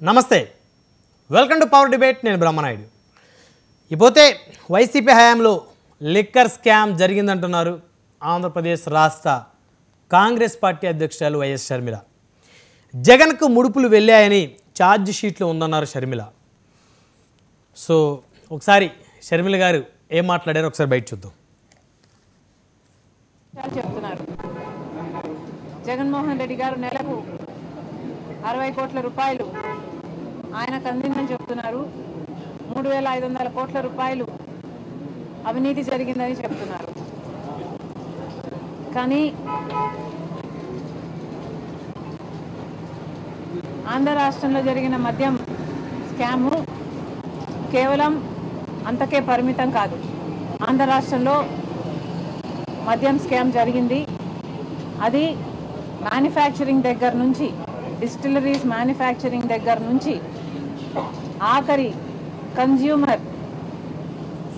నమస్తే welcome to power debate నేను Brahmanaidu ఇపోతే YCP హయాంలో లిక్కర్ స్కామ్ జరిగిందంటున్నారు ఆంధ్రప్రదేశ్ రాష్ట్ర కాంగ్రెస్ పార్టీ అధ్యక్షురాలు వైఎస్ షర్మిల జగన్కు ముడుపులు వెళ్ళాయని ఛార్జ్ షీట్లో ఉందన్నారు షర్మిల సో ఒకసారి షర్మిల గారు ఏం మాట్లాడారో ఒకసారి బయట చూద్దాం చెప్తున్నారు జగన్మోహన్ రెడ్డి గారు నెలకు 60 కోట్ల రూపాయలు ఆయనకు అందిందని చెప్తున్నారు 3500 కోట్ల రూపాయలు అవినీతి జరిగిందని చెప్తున్నారు కానీ ఆంధ్ర రాష్ట్రంలో జరిగిన మద్యం స్కాము కేవలం అంతకే పరిమితం కాదు ఆంధ్ర రాష్ట్రంలో మద్యం స్కామ్ జరిగింది అది మ్యానుఫ్యాక్చరింగ్ దగ్గర నుంచి డిస్టిలరీస్ మ్యానుఫ్యాక్చరింగ్ దగ్గర నుంచి ఆఖరి కన్జ్యూమర్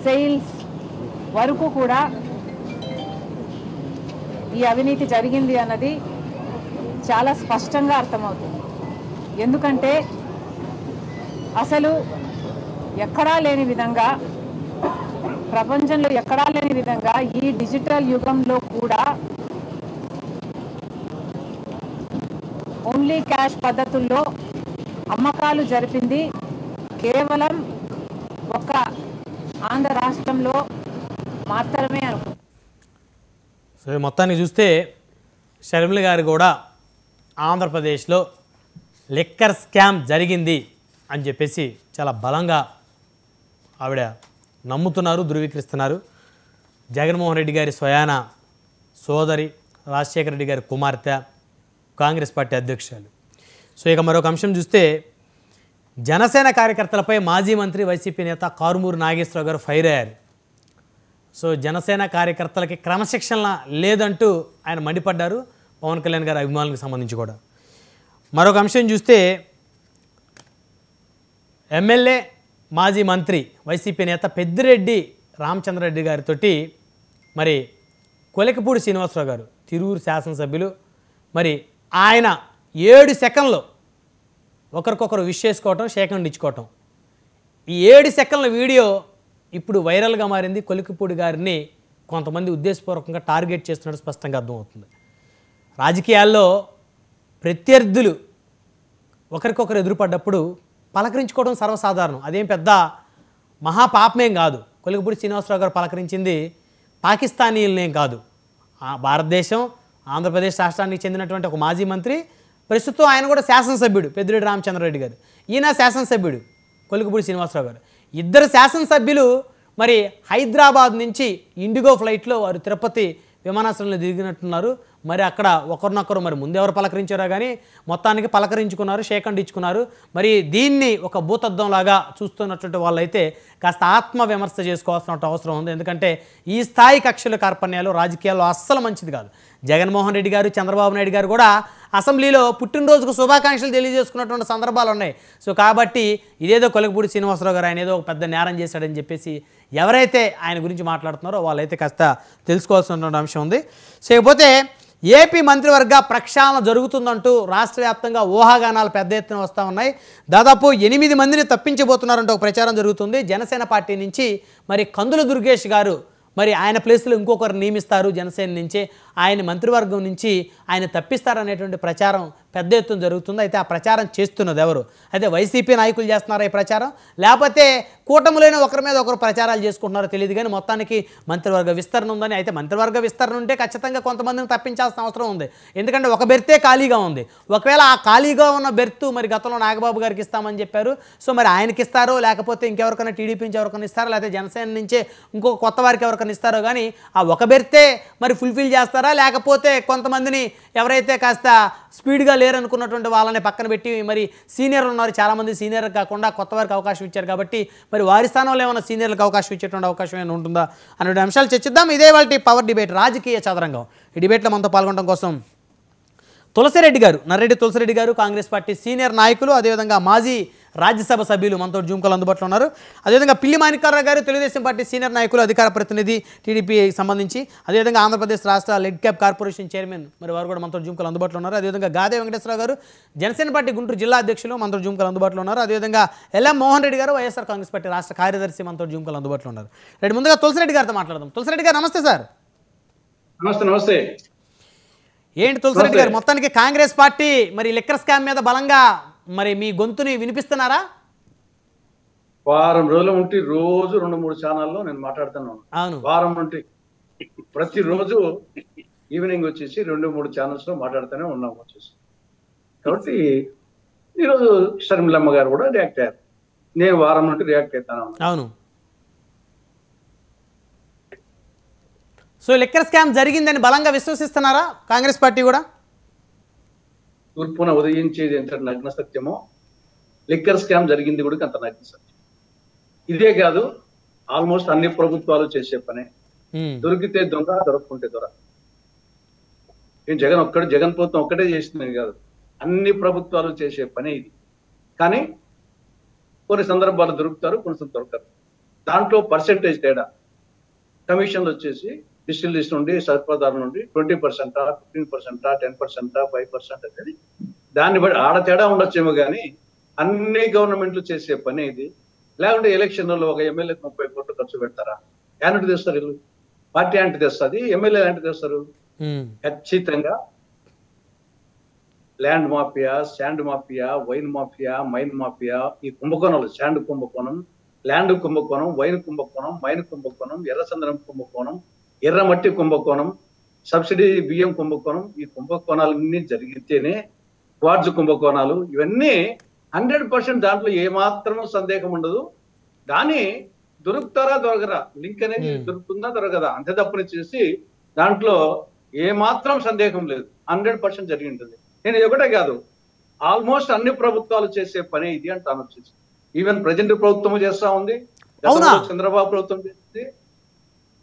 సేల్స్ వరకు కూడా ఈ అవినీతి జరిగింది అన్నది చాలా స్పష్టంగా అర్థమవుతుంది ఎందుకంటే అసలు ఎక్కడా లేని విధంగా ప్రపంచంలో ఎక్కడా లేని విధంగా ఈ డిజిటల్ యుగంలో కూడా ఓన్లీ క్యాష్ పద్ధతుల్లో అమ్మకాలు జరిపింది కేవలం ఒక ఆంధ్ర రాష్ట్రంలో మాత్రమే అనుకుంటున్నాను. సో మొత్తాన్ని చూస్తే షర్మిల గారు కూడా ఆంధ్రప్రదేశ్లో లిక్కర్ స్కామ్ జరిగింది అని చెప్పేసి చాలా బలంగా ఆవిడ నమ్ముతున్నారు ధృవీకరిస్తున్నారు జగన్మోహన్ రెడ్డి గారి స్వయాన సోదరి రాజశేఖర రెడ్డి గారి కుమార్తె కాంగ్రెస్ పార్టీ అధ్యక్షురాలు సో ఇక మరొక అంశం చూస్తే జనసేన కార్యకర్తలపై మాజీ మంత్రి వైసీపీ నేత కారుమూరి నాగేశ్వరరావు గారు ఫైర్ అయ్యారు సో జనసేన కార్యకర్తలకి క్రమశిక్షణ లేదంటూ ఆయన మండిపడ్డారు పవన్ కళ్యాణ్ గారి అభిమానులకు సంబంధించి కూడా మరొక అంశం చూస్తే ఎమ్మెల్యే మాజీ మంత్రి వైసీపీ నేత పెద్దిరెడ్డి రామచంద్రారెడ్డి గారితో మరి కొలికపూడి శ్రీనివాసరావు గారు తిరువురు శాసనసభ్యులు మరి ఆయన 7 సెకండ్లు ఒకరికొకరు విష్ చేసుకోవటం షేకండ్ ఇచ్చుకోవటం ఈ 7 సెకండ్ల వీడియో ఇప్పుడు వైరల్గా మారింది కొలికపూడి గారిని కొంతమంది ఉద్దేశపూర్వకంగా టార్గెట్ చేస్తున్నట్టు స్పష్టంగా అర్థమవుతుంది రాజకీయాల్లో ప్రత్యర్థులు ఒకరికొకరు ఎదురుపడ్డప్పుడు పలకరించుకోవడం సర్వసాధారణం అదేం పెద్ద మహాపాపమేం కాదు కొలికపూడి శ్రీనివాసరావు గారు పలకరించింది పాకిస్తానీలనేం కాదు భారతదేశం ఆంధ్రప్రదేశ్ రాష్ట్రానికి చెందినటువంటి ఒక మాజీ మంత్రి ప్రస్తుతం ఆయన కూడా శాసనసభ్యుడు పెద్దిరెడ్డి రామచంద్రారెడ్డి గారు ఈయన శాసనసభ్యుడు కొలికపూడి శ్రీనివాసరావు గారు ఇద్దరు శాసనసభ్యులు మరి హైదరాబాద్ నుంచి ఇండిగో ఫ్లైట్లో వారు తిరుపతి విమానాశ్రయంలో దిగినట్టున్నారు మరి అక్కడ ఒకరినొకరు మరి ముందెవరు పలకరించారో కానీ మొత్తానికి పలకరించుకున్నారు షేకండ్ ఇచ్చుకున్నారు మరి దీన్ని ఒక భూతద్దంలాగా చూస్తున్నటువంటి వాళ్ళైతే కాస్త ఆత్మవిమర్శ చేసుకోవాల్సిన అవసరం ఉంది ఎందుకంటే ఈ స్థాయి కక్షల కార్పణ్యాలు రాజకీయాల్లో అస్సలు మంచిది కాదు జగన్మోహన్ రెడ్డి గారు చంద్రబాబు నాయుడు గారు కూడా అసెంబ్లీలో పుట్టినరోజుకు శుభాకాంక్షలు తెలియజేసుకున్నటువంటి సందర్భాలు ఉన్నాయి సో కాబట్టి ఇదేదో కొలికపూడి శ్రీనివాసరావు గారు ఆయన ఏదో ఒక పెద్ద నేరం చేశాడని చెప్పేసి ఎవరైతే ఆయన గురించి మాట్లాడుతున్నారో వాళ్ళైతే కాస్త తెలుసుకోవాల్సినటువంటి అంశం ఉంది సో ఇకపోతే ఏపీ మంత్రివర్గ ప్రక్షాళన జరుగుతుందంటూ రాష్ట్ర వ్యాప్తంగా ఊహాగానాలు పెద్ద ఎత్తున వస్తూ ఉన్నాయి దాదాపు 8 మందిని తప్పించబోతున్నారంటూ ఒక ప్రచారం జరుగుతుంది జనసేన పార్టీ నుంచి మరి కందుల దుర్గేష్ గారు మరి ఆయన ప్లేస్లో ఇంకొకరు నియమిస్తారు జనసేన నుంచి ఆయన మంత్రివర్గం నుంచి ఆయన తప్పిస్తారనేటువంటి ప్రచారం పెద్ద ఎత్తున జరుగుతుంది అయితే ఆ ప్రచారం చేస్తున్నది ఎవరు అయితే వైసీపీ నాయకులు చేస్తున్నారా ఈ ప్రచారం లేకపోతే కూటమిలోనే ఒకరి మీద ఒకరు ప్రచారాలు చేసుకుంటున్నారో తెలియదు కానీ మొత్తానికి మంత్రివర్గ విస్తరణ ఉందని అయితే మంత్రివర్గ విస్తరణ ఉంటే ఖచ్చితంగా కొంతమందిని తప్పించాల్సిన అవసరం ఉంది ఎందుకంటే ఒక బెర్తే ఖాళీగా ఉంది ఒకవేళ ఆ ఖాళీగా ఉన్న బెర్తు మరి గతంలో నాగబాబు గారికి ఇస్తామని చెప్పారు సో మరి ఆయనకి ఇస్తారో లేకపోతే ఇంకెవరికైనా టీడీపీ నుంచి ఎవరికైనా ఇస్తారో లేకపోతే జనసేన నుంచే ఇంకొక కొత్త వారికి ఎవరికైనా ఇస్తారో కానీ ఆ ఒక బెర్తే మరి ఫుల్ఫిల్ చేస్తారా లేకపోతే కొంతమందిని ఎవరైతే కాస్త స్పీడ్గా లేరనుకున్నటువంటి వాళ్ళని పక్కన పెట్టి మరి సీనియర్లు ఉన్నారు చాలామంది సీనియర్ కాకుండా కొత్త వారికి అవకాశం ఇచ్చారు కాబట్టి మరి వారి స్థానంలో ఏమైనా సీనియర్లకు అవకాశం ఇచ్చేటువంటి అవకాశం ఏమైనా ఉంటుందా అనే అంశాలు చర్చిద్దాం ఇదే వాళ్ళ పవర్ డిబేట్ రాజకీయ చదరంగం ఈ డిబేట్లో మనతో పాల్గొనడం కోసం తులసిరెడ్డి గారు, నర్రెడ్డి తులసిరెడ్డి గారు, కాంగ్రెస్ పార్టీ సీనియర్ నాయకులు, అదేవిధంగా మాజీ రాజ్యసభ సభ్యులు మనతో జూమ్ కాల్ అందుబాటులో ఉన్నారు. అదేవిధంగా పిల్లి మాణిక్యాలరావు గారు, తెలుగుదేశం పార్టీ సీనియర్ నాయకులు, అధికార ప్రతినిధి టీడీపీకి సంబంధించి, అదేవిధంగా ఆంధ్రప్రదేశ్ రాష్ట్ర లెడ్ క్యాప్ కార్పొరేషన్ చైర్మన్, మరి వారు కూడా మనతో జూమ్ కాల్ అందుబాటులో ఉన్నారు. అదేవిధంగా గాదే వెంకటేశ్వరరావు గారు, జనసేన పార్టీ గుంటూరు జిల్లా అధ్యక్షులు, మనతో జూమ్ కాల్ అందుబాటులో ఉన్నారు. అదేవిధంగా ఎల్ఎం మోహన్ రెడ్డి గారు, వైఎస్ఆర్ కాంగ్రెస్ పార్టీ రాష్ట్ర కార్యదర్శి, మనతో జూమ్ కాల్ అందుబాటులో ఉన్నారు. రైట్, ముందుగా తులసిరెడ్డి గారితో మాట్లాడదాం. తులసిరెడ్డి గారు నమస్తే సార్. నమస్తే. ఏంటి తులసిరెడ్డి గారు, మొత్తానికి కాంగ్రెస్ పార్టీ మరి లిక్కర్ స్కామ్ మీద బలంగా మరి మీ గొంతుని వినిపిస్తున్నారా? వారం రోజులు ఉంటే రోజు 2-3 ఛానల్లో నేను మాట్లాడుతున్నాను. అవును, వారం నుండి ప్రతిరోజు ఈవినింగ్ వచ్చేసి 2-3 ఛానల్స్ లో మాట్లాడుతూనే ఉన్నాం వచ్చేసి. కాబట్టి ఈరోజు షర్మిలమ్మ గారు కూడా రియాక్ట్ అయ్యారు. నేను వారం నుండి రియాక్ట్ అవుతాను. అవును. సో లిక్కర్ స్కామ్ జరిగిందని బలంగా విశ్వసిస్తున్నారా కాంగ్రెస్ పార్టీ కూడా? తూర్పున ఉదయించేది ఎంత నగ్న సత్యమో లిక్కర్ స్కామ్ జరిగింది కూడా అంత నగ్న సత్యం. ఇదే కాదు, ఆల్మోస్ట్ అన్ని ప్రభుత్వాలు చేసే పనే. దొరికితే దొంగ, దొరకకుంటే దొర. జగన్ ప్రభుత్వం ఒక్కటే చేసింది కాదు, అన్ని ప్రభుత్వాలు చేసే పనే ఇది. కానీ కొన్ని సందర్భాలు దొరుకుతారు, కొన్ని దొరకరు. దాంట్లో పర్సెంటేజ్ తేడా. కమిషన్లు వచ్చేసి డిస్టిల్ నుండి, సరఫరాదారు నుండి 20%, 15%, 10%, 5% అనేది దాన్ని బట్టి ఆడ తేడా ఉండొచ్చేమో కానీ అన్ని గవర్నమెంట్లు చేసే పని ఇది. లేకుంటే ఎలక్షన్లలో ఒక ఎమ్మెల్యేకి 30 కోట్లు ఖర్చు పెడతారా? యాంటీ తెస్తారు వీళ్ళు, పార్టీ యాంటీ తెస్తుంది, ఎమ్మెల్యే యాంటీ తెస్తారు. ఖచ్చితంగా land mafia, sand mafia, wine mafia, mine mafia, ఈ కుంభకోణాలు, శాండ్ కుంభకోణం, ల్యాండ్ కుంభకోణం, వైన్ కుంభకోణం, మైన్ కుంభకోణం, ఎర్రచంద్రం కుంభకోణం, ఎర్రమట్టి కుంభకోణం, సబ్సిడీ బియ్యం కుంభకోణం, ఈ కుంభకోణాలన్నీ జరిగితేనే క్వార్జ్ కుంభకోణాలు, ఇవన్నీ 100% దాంట్లో ఏమాత్రం సందేహం ఉండదు. దాన్ని దొరుకుతారా దొరకరా, లింక్ అనేది దొరుకుతుందా దొరకదా, అంతే తప్పని చేసి దాంట్లో ఏమాత్రం సందేహం లేదు, 100% జరిగి ఉంటుంది. నేను ఇది ఒకటే కాదు, ఆల్మోస్ట్ అన్ని ప్రభుత్వాలు చేసే పని ఇది అంటాను వచ్చేసి. ఈవెన్ ప్రజెంట్ ప్రభుత్వం చేస్తా ఉంది, చంద్రబాబు ప్రభుత్వం చేస్తుంది.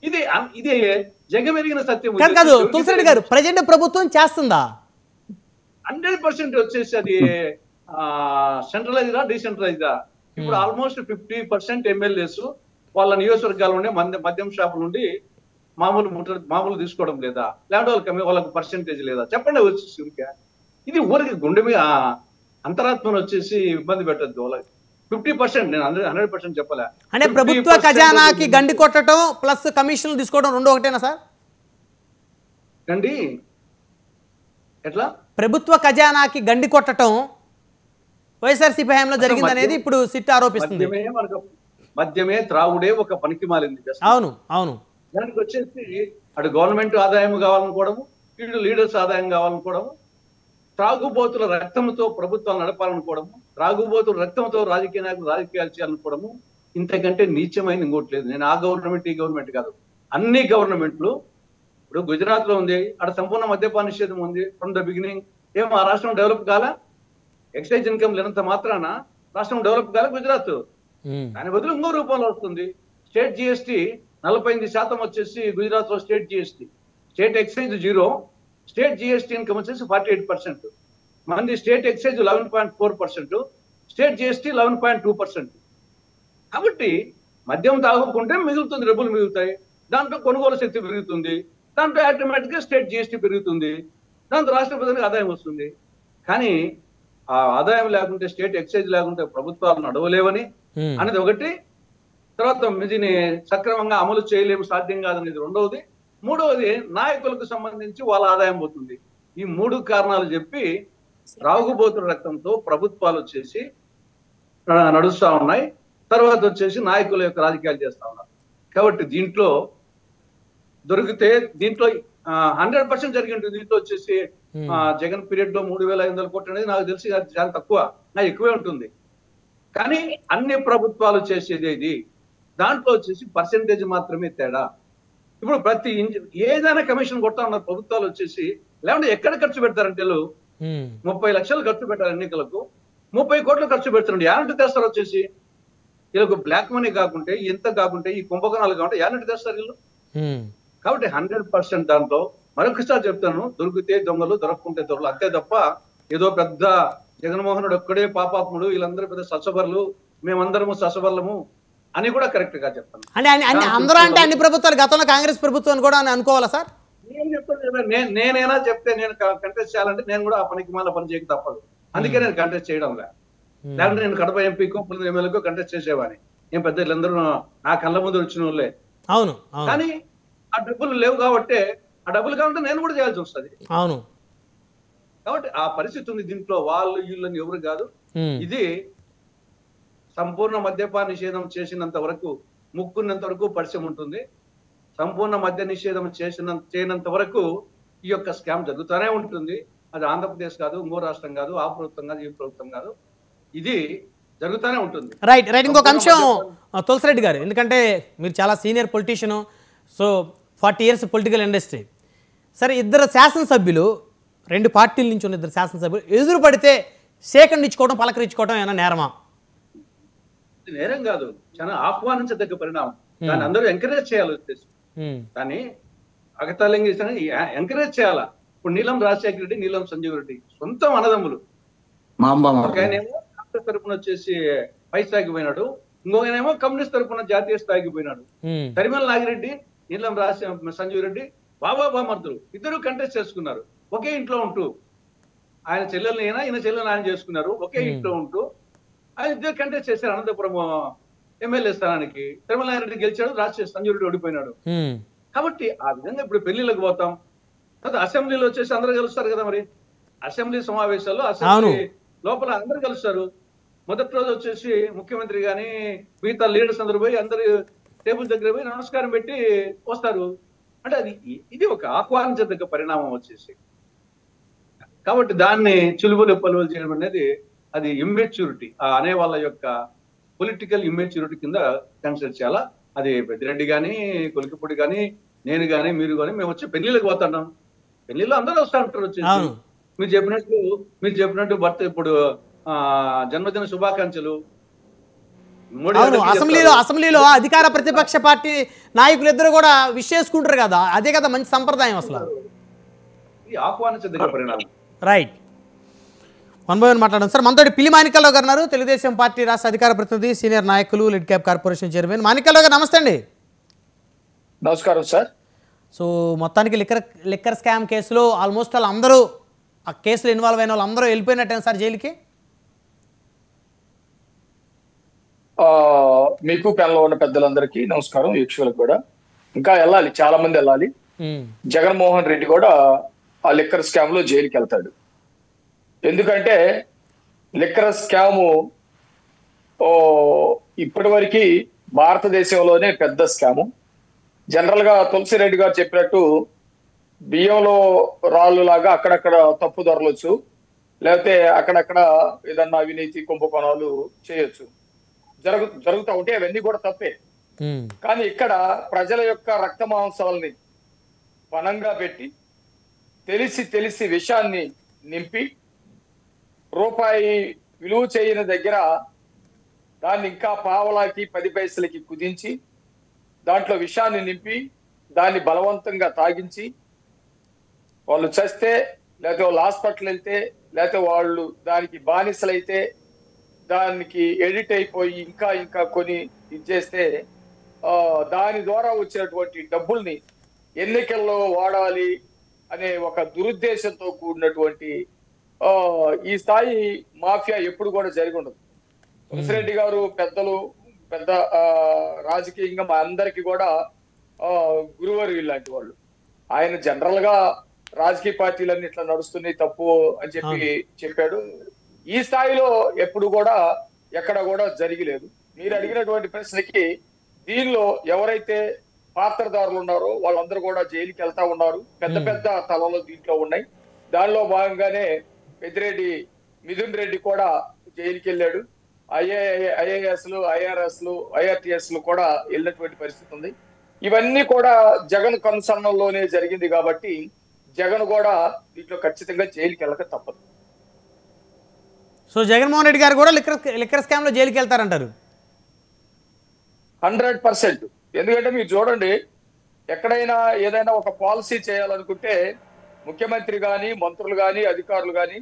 ఇది జగమెరిగిన సత్యం కాదు తులసిరెడ్డి గారు, ప్రజెంట్ ప్రభుత్వం చేస్తుందా? 100% వచ్చేసి అది సెంట్రలైజ్డా డీసెంట్రలైజ్డా? ఇప్పుడు ఆల్మోస్ట్ 50% ఎమ్మెల్యేస్ వాళ్ళ నియోజకవర్గాల నుండి మద్యం షాపుల నుండి మామూలు తీసుకోవడం లేదా? లేకపోతే వాళ్ళకి పర్సెంటేజ్ లేదా? చెప్పండి వచ్చేసి. ఇది ఊరికి గుండె మీద అంతరాత్మను వచ్చేసి ఇబ్బంది పెట్టద్దు వాళ్ళకి. 50%, నేను 100% చెప్పలే. అంటే ప్రభుత్వ ఖజానాకి గండి కొట్టడం ప్లస్ కమిషన్లు తీసుకోవడం రెండు ఒకటేనా సార్? గండి ఎట్లా? ప్రభుత్వ ఖజానాకి గండి కొట్టడం వైఎస్ఆర్సీపీ హయాంలో జరిగింది అనేది ఇప్పుడు సిట్ ఆరోపిస్తుంది. మద్యమే త్రాగుడే ఒక పనికి మాలింది. అవును అవును. దానికి వచ్చేసి అటు గవర్నమెంట్ ఆదాయం కావాలనుకోవడము, ఇటు లీడర్స్ ఆదాయం కావాలనుకోవడము, త్రాగుబోతుల రక్తంతో ప్రభుత్వాలు నడపాలనుకోవడము, త్రాగుబోతుల రక్తంతో రాజకీయ నాయకులు రాజకీయాలు చేయాలనుకోవడము, ఇంతకంటే నీచమైన ఇంకోట్లేదు. నేను ఆ గవర్నమెంట్ ఈ గవర్నమెంట్ కాదు, అన్ని గవర్నమెంట్లు. ఇప్పుడు గుజరాత్ లో ఉంది, అక్కడ సంపూర్ణ మద్యపాన నిషేధం ఉంది ఫ్రమ్ ద బిగినింగ్. ఏమో ఆ రాష్ట్రం డెవలప్ కాలా? ఎక్సైజ్ ఇన్కమ్ లేనంత మాత్రాన రాష్ట్రం డెవలప్ కాలే గుజరాత్. దాని బదులు ఇంకో రూపంలో వస్తుంది. స్టేట్ జిఎస్టీ 48% వచ్చేసి గుజరాత్ లో state GST, state excise 0, state GST income వచ్చేసి 48%. మంది స్టేట్ ఎక్సైజ్ 11.4%, స్టేట్ జిఎస్టీ 11.2%. కాబట్టి మద్యం తాగుకుంటే మిగులుతుంది, డబ్బులు మిగులుతాయి, దాంట్లో కొనుగోలు శక్తి పెరుగుతుంది, దాంట్లో ఆటోమేటిక్ గా స్టేట్ జిఎస్టీ పెరుగుతుంది, దాంతో రాష్ట్ర ప్రజలకు ఆదాయం వస్తుంది. కానీ ఆ ఆదాయం లేకుంటే, స్టేట్ ఎక్సైజ్ లేకుంటే ప్రభుత్వాలు నడవలేవని అనేది ఒకటి. తర్వాత దీన్ని సక్రమంగా అమలు చేయలేము, సాధ్యం కాదనేది రెండవది. మూడవది నాయకులకు సంబంధించి వాళ్ళ ఆదాయం పోతుంది. ఈ 3 కారణాలు చెప్పి రాగుబోతుల రక్తంతో ప్రభుత్వాలు వచ్చేసి నడుస్తా ఉన్నాయి. తర్వాత వచ్చేసి నాయకుల యొక్క రాజకీయాలు చేస్తా ఉన్నారు. కాబట్టి దీంట్లో దొరికితే దీంట్లో 100% జరిగి ఉంటుంది. దీంట్లో వచ్చేసి జగన్ పీరియడ్ లో 3,500 కోట్లు అనేది నాకు తెలిసి చాలా తక్కువ, నాకు ఎక్కువే ఉంటుంది. కానీ అన్ని ప్రభుత్వాలు చేసేది ఇది. దాంట్లో వచ్చేసి పర్సెంటేజ్ మాత్రమే తేడా. ఇప్పుడు ఏదైనా కమిషన్ కొడతా ఉన్నారు ప్రభుత్వాలు వచ్చేసి. లేకుంటే ఎక్కడ ఖర్చు పెడతారంటే 30 లక్షలు ఖర్చు పెట్టారు ఎన్నికలకు, 30 కోట్లు ఖర్చు పెడుతుండే. యానంటి తెస్తారు వచ్చేసి వీళ్ళకు బ్లాక్ మనీ కాకుంటే, ఎంత కాకుంటే, ఈ కుంభకోణాలు కాకుంటే యానంటి తెస్తారు వీళ్ళు. కాబట్టి 100% దాంట్లో మరొకసారి చెప్తాను, దొరికితే దొంగలు, దొరకకుంటే దొరలు, అంతే తప్ప ఏదో పెద్ద జగన్మోహనుడు ఒక్కడే పాపాత్ముడు, వీళ్ళందరూ పెద్ద ససబర్లు, మేమందరము ససబర్లము అని కూడా కరెక్ట్ గా చెప్తాను. అంటే అందరూ అంటే అన్ని ప్రభుత్వాలు, గతంలో కాంగ్రెస్ ప్రభుత్వం అని కూడా అనుకోవాలా సార్? నేను చెప్తాను, నేనైనా చెప్తే నేను కంటెస్ట్ చేయాలంటే నేను కూడా ఆ పనికి మళ్ళీ పని చేయక తప్పదు. అందుకే నేను కంటెస్ట్ చేయడం లేదంటే నేను కడప ఎంపీకో పులింద్ర ఎమ్మెల్యేకో కంటెస్ట్ చేసేవాడిని. నేను పెద్ద వీళ్ళందరూ నా కళ్ళ ముందు వచ్చిన వాళ్ళే. అవును. కానీ ఆ డబ్బులు లేవు కాబట్టి, ఆ డబ్బులు కావాలంటే నేను కూడా చేయాల్సి వస్తుంది. అవును. కాబట్టి ఆ పరిస్థితి ఉంది. దీంట్లో వాళ్ళు వీళ్ళని ఎవరు కాదు. ఇది సంపూర్ణ మద్యపాన నిషేధం చేసినంత వరకు, ముక్కున్నంత వరకు పరిచయం ఉంటుంది. సంపూర్ణ మద్య నిషేధం చేయనంత వరకు ఈ యొక్క స్కామ్ జరుగుతూనే ఉంటుంది. అది ఆంధ్రప్రదేశ్ కాదు, ఇంకో రాష్ట్రం కాదు, ఆ ప్రభుత్వం కాదు, ఈ ప్రభుత్వం కాదు, ఇది జరుగుతూనే ఉంటుంది. రైట్. ఇంకొక అంశం తులసిరెడ్డి గారు, ఎందుకంటే మీరు చాలా senior politician, so 40 years political industry. సరే, ఇద్దరు శాసనసభ్యులు, 2 పార్టీల నుంచి ఉన్న ఇద్దరు శాసనసభ్యులు ఎదురు పడితే సేకండ్ ఇచ్చుకోవడం, పలకరించుకోవడం ఏమైనా నేరమా? నేరం కాదు, చాలా ఆహ్వానించదగ్గ పరిణామం. దాన్ని అందరూ ఎంకరేజ్ చేయాలి ఉద్దేశం. కానీ అగతాళంగా ఎంకరేజ్ చేయాలా. ఇప్పుడు నీలం రాజశేఖర రెడ్డి, నీలం సంజీవ్ రెడ్డి సొంతం అన్నదమ్ములు. ఒక ఆయనేమో కాంగ్రెస్ తరఫున వచ్చేసి పై స్థాయికి పోయినాడు, ఇంకొకనేమో కమ్యూనిస్ట్ తరఫున జాతీయ స్థాయికి పోయినాడు. తరిమల నాగిరెడ్డి, నీలం సంజీవ్ రెడ్డి బాబామర్దులు ఇద్దరు కంటెస్ట్ చేసుకున్నారు. ఒకే ఇంట్లో ఉంటూ, ఆయన చెల్లెల్ని ఈయన చెల్లెల్ని ఆయన చేసుకున్నారు. ఒకే ఇంట్లో ఉంటూ ఆయన ఇద్దరు కంటెస్ట్ చేశారు అనంతపురం ఎమ్మెల్యే స్థానానికి. తిరుమల నాగిరెడ్డి గెలిచాడు, సంజీవ్ రెడ్డి ఓడిపోయినాడు. కాబట్టి ఆ విధంగా ఇప్పుడు పెళ్లిళ్ళకి పోతాం, అసెంబ్లీలో వచ్చేసి అందరూ కలుస్తారు కదా. మరి అసెంబ్లీ సమావేశాల్లో అసెంబ్లీ లోపల అందరూ కలుస్తారు. మొదటి రోజు వచ్చేసి ముఖ్యమంత్రి గాని మిగతా లీడర్స్ అందరూ పోయి అందరు టేబుల్ దగ్గర పోయి నమస్కారం పెట్టి వస్తారు. అంటే ఇది ఒక ఆహ్వానించదగ్గ పరిణామం వచ్చేసి. కాబట్టి దాన్ని చులుబులు పలువులు చేయడం అనేది అది ఇమ్మెచ్యూరిటీ, అనే వాళ్ళ యొక్క పొలిటికల్ ఇమ్మెచ్యూరిటీ కింద కన్సిడర్ చేయాలా. అది పెద్దిరెడ్డి కానీ, కొలికిపూడి కానీ, నేను కానీ, మీరు కానీ, మేము వచ్చి పెళ్లిళ్ళకి పోతున్నాం. పెళ్లిలో అందరూ వస్తూ ఉంటారు వచ్చేసి. మీరు చెప్పినట్టు భర్త ఇప్పుడు జన్మదిన శుభాకాంక్షలు. అసెంబ్లీలో అధికార ప్రతిపక్ష పార్టీ నాయకులు ఇద్దరు కూడా విష్ చేసుకుంటారు కదా, అదే కదా మంచి సంప్రదాయం అసలు. ఆహ్వానించదగ్గ పరిణామం. రైట్. 1 by 1 మాట్లాడడం సార్. మనతో పిల్లి మాణిక్యాలరావు గారు ఉన్నారు, తెలుగుదేశం పార్టీ రాష్ట్ర అధికార ప్రతినిధి, సీనియర్ నాయకులు, LIDCAP corporation chairman. Manikyalarao గారు నమస్తే అండి. నమస్కారం సార్. సో మొత్తానికి లిక్కర్ స్కామ్ కేసులో ఆల్మోస్ట్ వాళ్ళు అందరూ, ఆ కేసులో ఇన్వాల్వ్ అయిన వాళ్ళు అందరూ వెళ్ళిపోయినట్టేనా సార్ జైలుకి? మీకు ప్యానెల్లో ఉన్న పెద్దలందరికీ నమస్కారం, వీక్షకులకు కూడా. ఇంకా వెళ్ళాలి, చాలా మంది వెళ్ళాలి. జగన్మోహన్ రెడ్డి కూడా ఆ లిక్కర్ స్కామ్ లో జైలుకి వెళ్తాడు. ఎందుకంటే లిక్కర్ స్కాము ఇప్పటి వరకు భారతదేశంలోనే పెద్ద స్కాము. జనరల్ గా తులసిరెడ్డి గారు చెప్పినట్టు బియ్యంలో రాళ్ళు లాగా అక్కడక్కడ తప్పు దొరలొచ్చు, లేకపోతే అక్కడక్కడ ఏదన్నా అవినీతి కుంభకోణాలు చేయొచ్చు, జరుగుతూ ఉంటే అవన్నీ కూడా తప్పే. కానీ ఇక్కడ ప్రజల యొక్క రక్త మాంసాలని పణంగా పెట్టి తెలిసి విషాన్ని నింపి రూపాయి విలువ చేయని దగ్గర దాన్ని ఇంకా పావలాకి 10 పైసలకి కుదించి దాంట్లో విషాన్ని నింపి దాన్ని బలవంతంగా తాగించి వాళ్ళు చస్తే, లేకపోతే వాళ్ళు హాస్పిటల్ వెళ్తే, లేకపోతే వాళ్ళు దానికి బానిసలైతే దానికి ఎడిట్ అయిపోయి ఇంకా కొని ఇచ్చేస్తే దాని ద్వారా వచ్చినటువంటి డబ్బుల్ని ఎన్నికల్లో వాడాలి అనే ఒక దురుద్దేశంతో కూడినటువంటి ఈ స్థాయి మాఫియా ఎప్పుడు కూడా జరిగి ఉండదు. తులసిరెడ్డి గారు పెద్ద రాజకీయంగా మా అందరికి కూడా గురువారు ఇలాంటి వాళ్ళు. ఆయన జనరల్ గా రాజకీయ పార్టీలన్నీ ఇట్లా నడుస్తున్నాయి తప్పు అని చెప్పాడు. ఈ స్థాయిలో ఎప్పుడు కూడా ఎక్కడ కూడా జరిగలేదు. మీరు అడిగినటువంటి ప్రశ్నకి దీనిలో ఎవరైతే పాత్రదారులు ఉన్నారో వాళ్ళందరూ కూడా జైలుకి వెళ్తా ఉన్నారు. పెద్ద తలలు దీంట్లో ఉన్నాయి. దానిలో భాగంగానే పెద్దిరెడ్డి మిథున్ రెడ్డి కూడా జైలుకి వెళ్ళాడు. ఐఏఎస్లు, ఐఆర్ఎస్లు, ఐఆర్టీఎస్లు కూడా వెళ్ళినటువంటి పరిస్థితి ఉంది. ఇవన్నీ కూడా జగన్ కన్సర్న్లోనే జరిగింది కాబట్టి జగన్ కూడా దీంట్లో ఖచ్చితంగా జైలుకి వెళ్ళక తప్పదు. సో జగన్మోహన్ రెడ్డి గారు కూడా లిక్కర్ స్కామ్ లో జైలుకి వెళ్తారంటారు? 100%. ఎందుకంటే మీరు చూడండి, ఎక్కడైనా ఏదైనా ఒక పాలసీ చేయాలనుకుంటే ముఖ్యమంత్రి కానీ, మంత్రులు కానీ, అధికారులు కానీ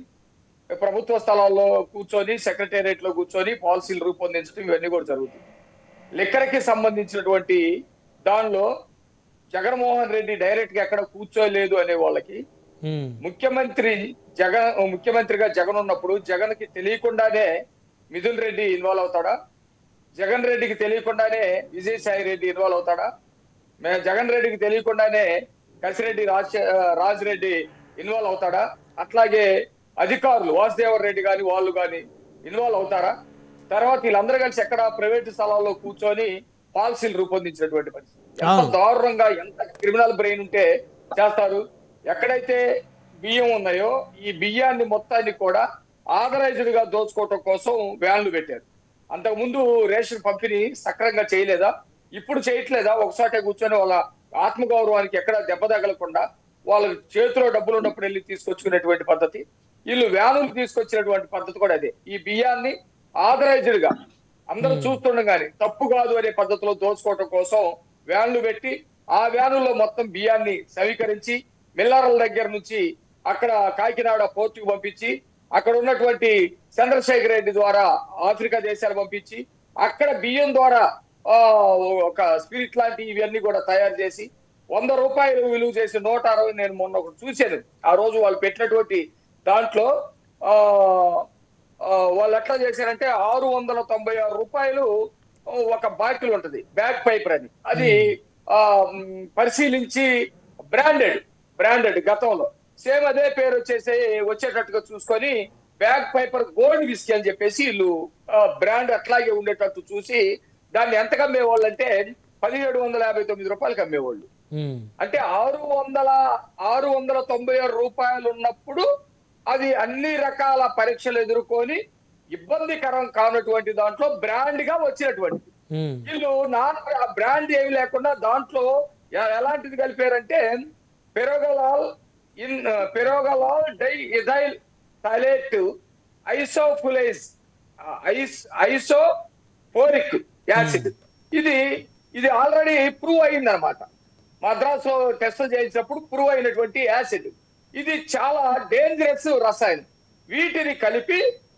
ప్రభుత్వ స్థలాల్లో కూర్చొని, సెక్రటేరియట్ లో కూర్చొని పాలసీలు రూపొందించడం ఇవన్నీ కూడా జరుగుతుంది. లిక్కర్కి సంబంధించినటువంటి దానిలో జగన్మోహన్ రెడ్డి డైరెక్ట్ గా ఎక్కడ కూర్చోలేదు అనే వాళ్ళకి ముఖ్యమంత్రిగా జగన్ ఉన్నప్పుడు జగన్ కి తెలియకుండానే మిథున్ రెడ్డి ఇన్వాల్వ్ అవుతాడా? జగన్ రెడ్డికి తెలియకుండానే విజయసాయి రెడ్డి ఇన్వాల్వ్ అవుతాడా? జగన్ రెడ్డికి తెలియకుండానే కసిరెడ్డి రాజ్ రెడ్డి ఇన్వాల్వ్ అవుతాడా? అట్లాగే అధికారులు వాసుదేవర్ రెడ్డి కానీ వాళ్ళు కానీ ఇన్వాల్వ్ అవుతారా? తర్వాత వీళ్ళందరూ కలిసి ఎక్కడ ప్రైవేటు స్థలాల్లో కూర్చొని పాలసీలు రూపొందించినటువంటి పరిస్థితి. ఎంత దారుణంగా, ఎంత క్రిమినల్ బ్రెయిన్ ఉంటే చేస్తారు. ఎక్కడైతే బియ్యం ఉన్నాయో ఈ బియ్యాన్ని మొత్తాన్ని కూడా ఆథరైజ్డ్ గా దోచుకోవటం కోసం వ్యాన్లు పెట్టారు. అంతకుముందు రేషన్ పంపిణీ సక్రమంగా చేయలేదా? ఇప్పుడు చేయట్లేదా? ఒకసారి కూర్చొని వాళ్ళ ఆత్మగౌరవానికి ఎక్కడ దెబ్బ తగలకుండా వాళ్ళ చేతిలో డబ్బులు ఉన్నప్పుడు వెళ్ళి తీసుకొచ్చుకునేటువంటి పద్ధతి, వీళ్ళు వ్యానులు తీసుకొచ్చినటువంటి పద్ధతి కూడా అదే. ఈ బియ్యాన్ని ఆథరైజ్డ్ గా అందరూ చూస్తుండగానే తప్పు కాదు అనే పద్ధతిలో దోచుకోవటం కోసం వ్యాన్లు పెట్టి ఆ వ్యానుల్లో మొత్తం బియ్యాన్ని సమీకరించి మిల్లర్ల దగ్గర నుంచి అక్కడ కాకినాడ పోర్టుకు పంపించి అక్కడ ఉన్నటువంటి చంద్రశేఖర్ రెడ్డి ద్వారా ఆఫ్రికా దేశాలు పంపించి అక్కడ బియ్యం ద్వారా ఒక స్పిరిట్ లాంటి ఇవన్నీ కూడా తయారు చేసి 100 రూపాయలు విలువ చేసి 160 నేను మొన్న ఒకటి చూశాను. ఆ రోజు వాళ్ళు పెట్టినటువంటి దాంట్లో వాళ్ళు ఎట్లా చేశారంటే 696 రూపాయలు ఒక బాటిల్ ఉంటది, బ్యాక్ పైపర్ అని. అది పరిశీలించి బ్రాండెడ్ గతంలో సేమ్ అదే పేరు వచ్చేటట్టుగా చూసుకొని బ్యాక్ పైపర్ గోల్డ్ విస్కీ అని చెప్పేసి వీళ్ళు బ్రాండ్ అట్లాగే ఉండేటట్టు చూసి దాన్ని ఎంతకు అమ్మేవాళ్ళు అంటే 1759 రూపాయలకి అమ్మేవాళ్ళు. అంటే 696 రూపాయలు ఉన్నప్పుడు అది అన్ని రకాల పరీక్షలు ఎదుర్కొని ఇబ్బందికరం కానటువంటి దాంట్లో బ్రాండ్ గా వచ్చినటువంటి వీళ్ళు బ్రాండ్ ఏమి లేకుండా దాంట్లో ఎలాంటిది కలిపారంటే పెరోగలాల్ డై ఇథైల్ థైలేట్ ఐసోఫోరిక్ యాసిడ్. ఇది ఆల్రెడీ ప్రూవ్ అయింది అనమాట. మద్రాసు టెస్ట్ చేసినప్పుడు ప్రూవ్ అయినటువంటి యాసిడ్. ఇది చాలా డేంజరస్ రసాయనం.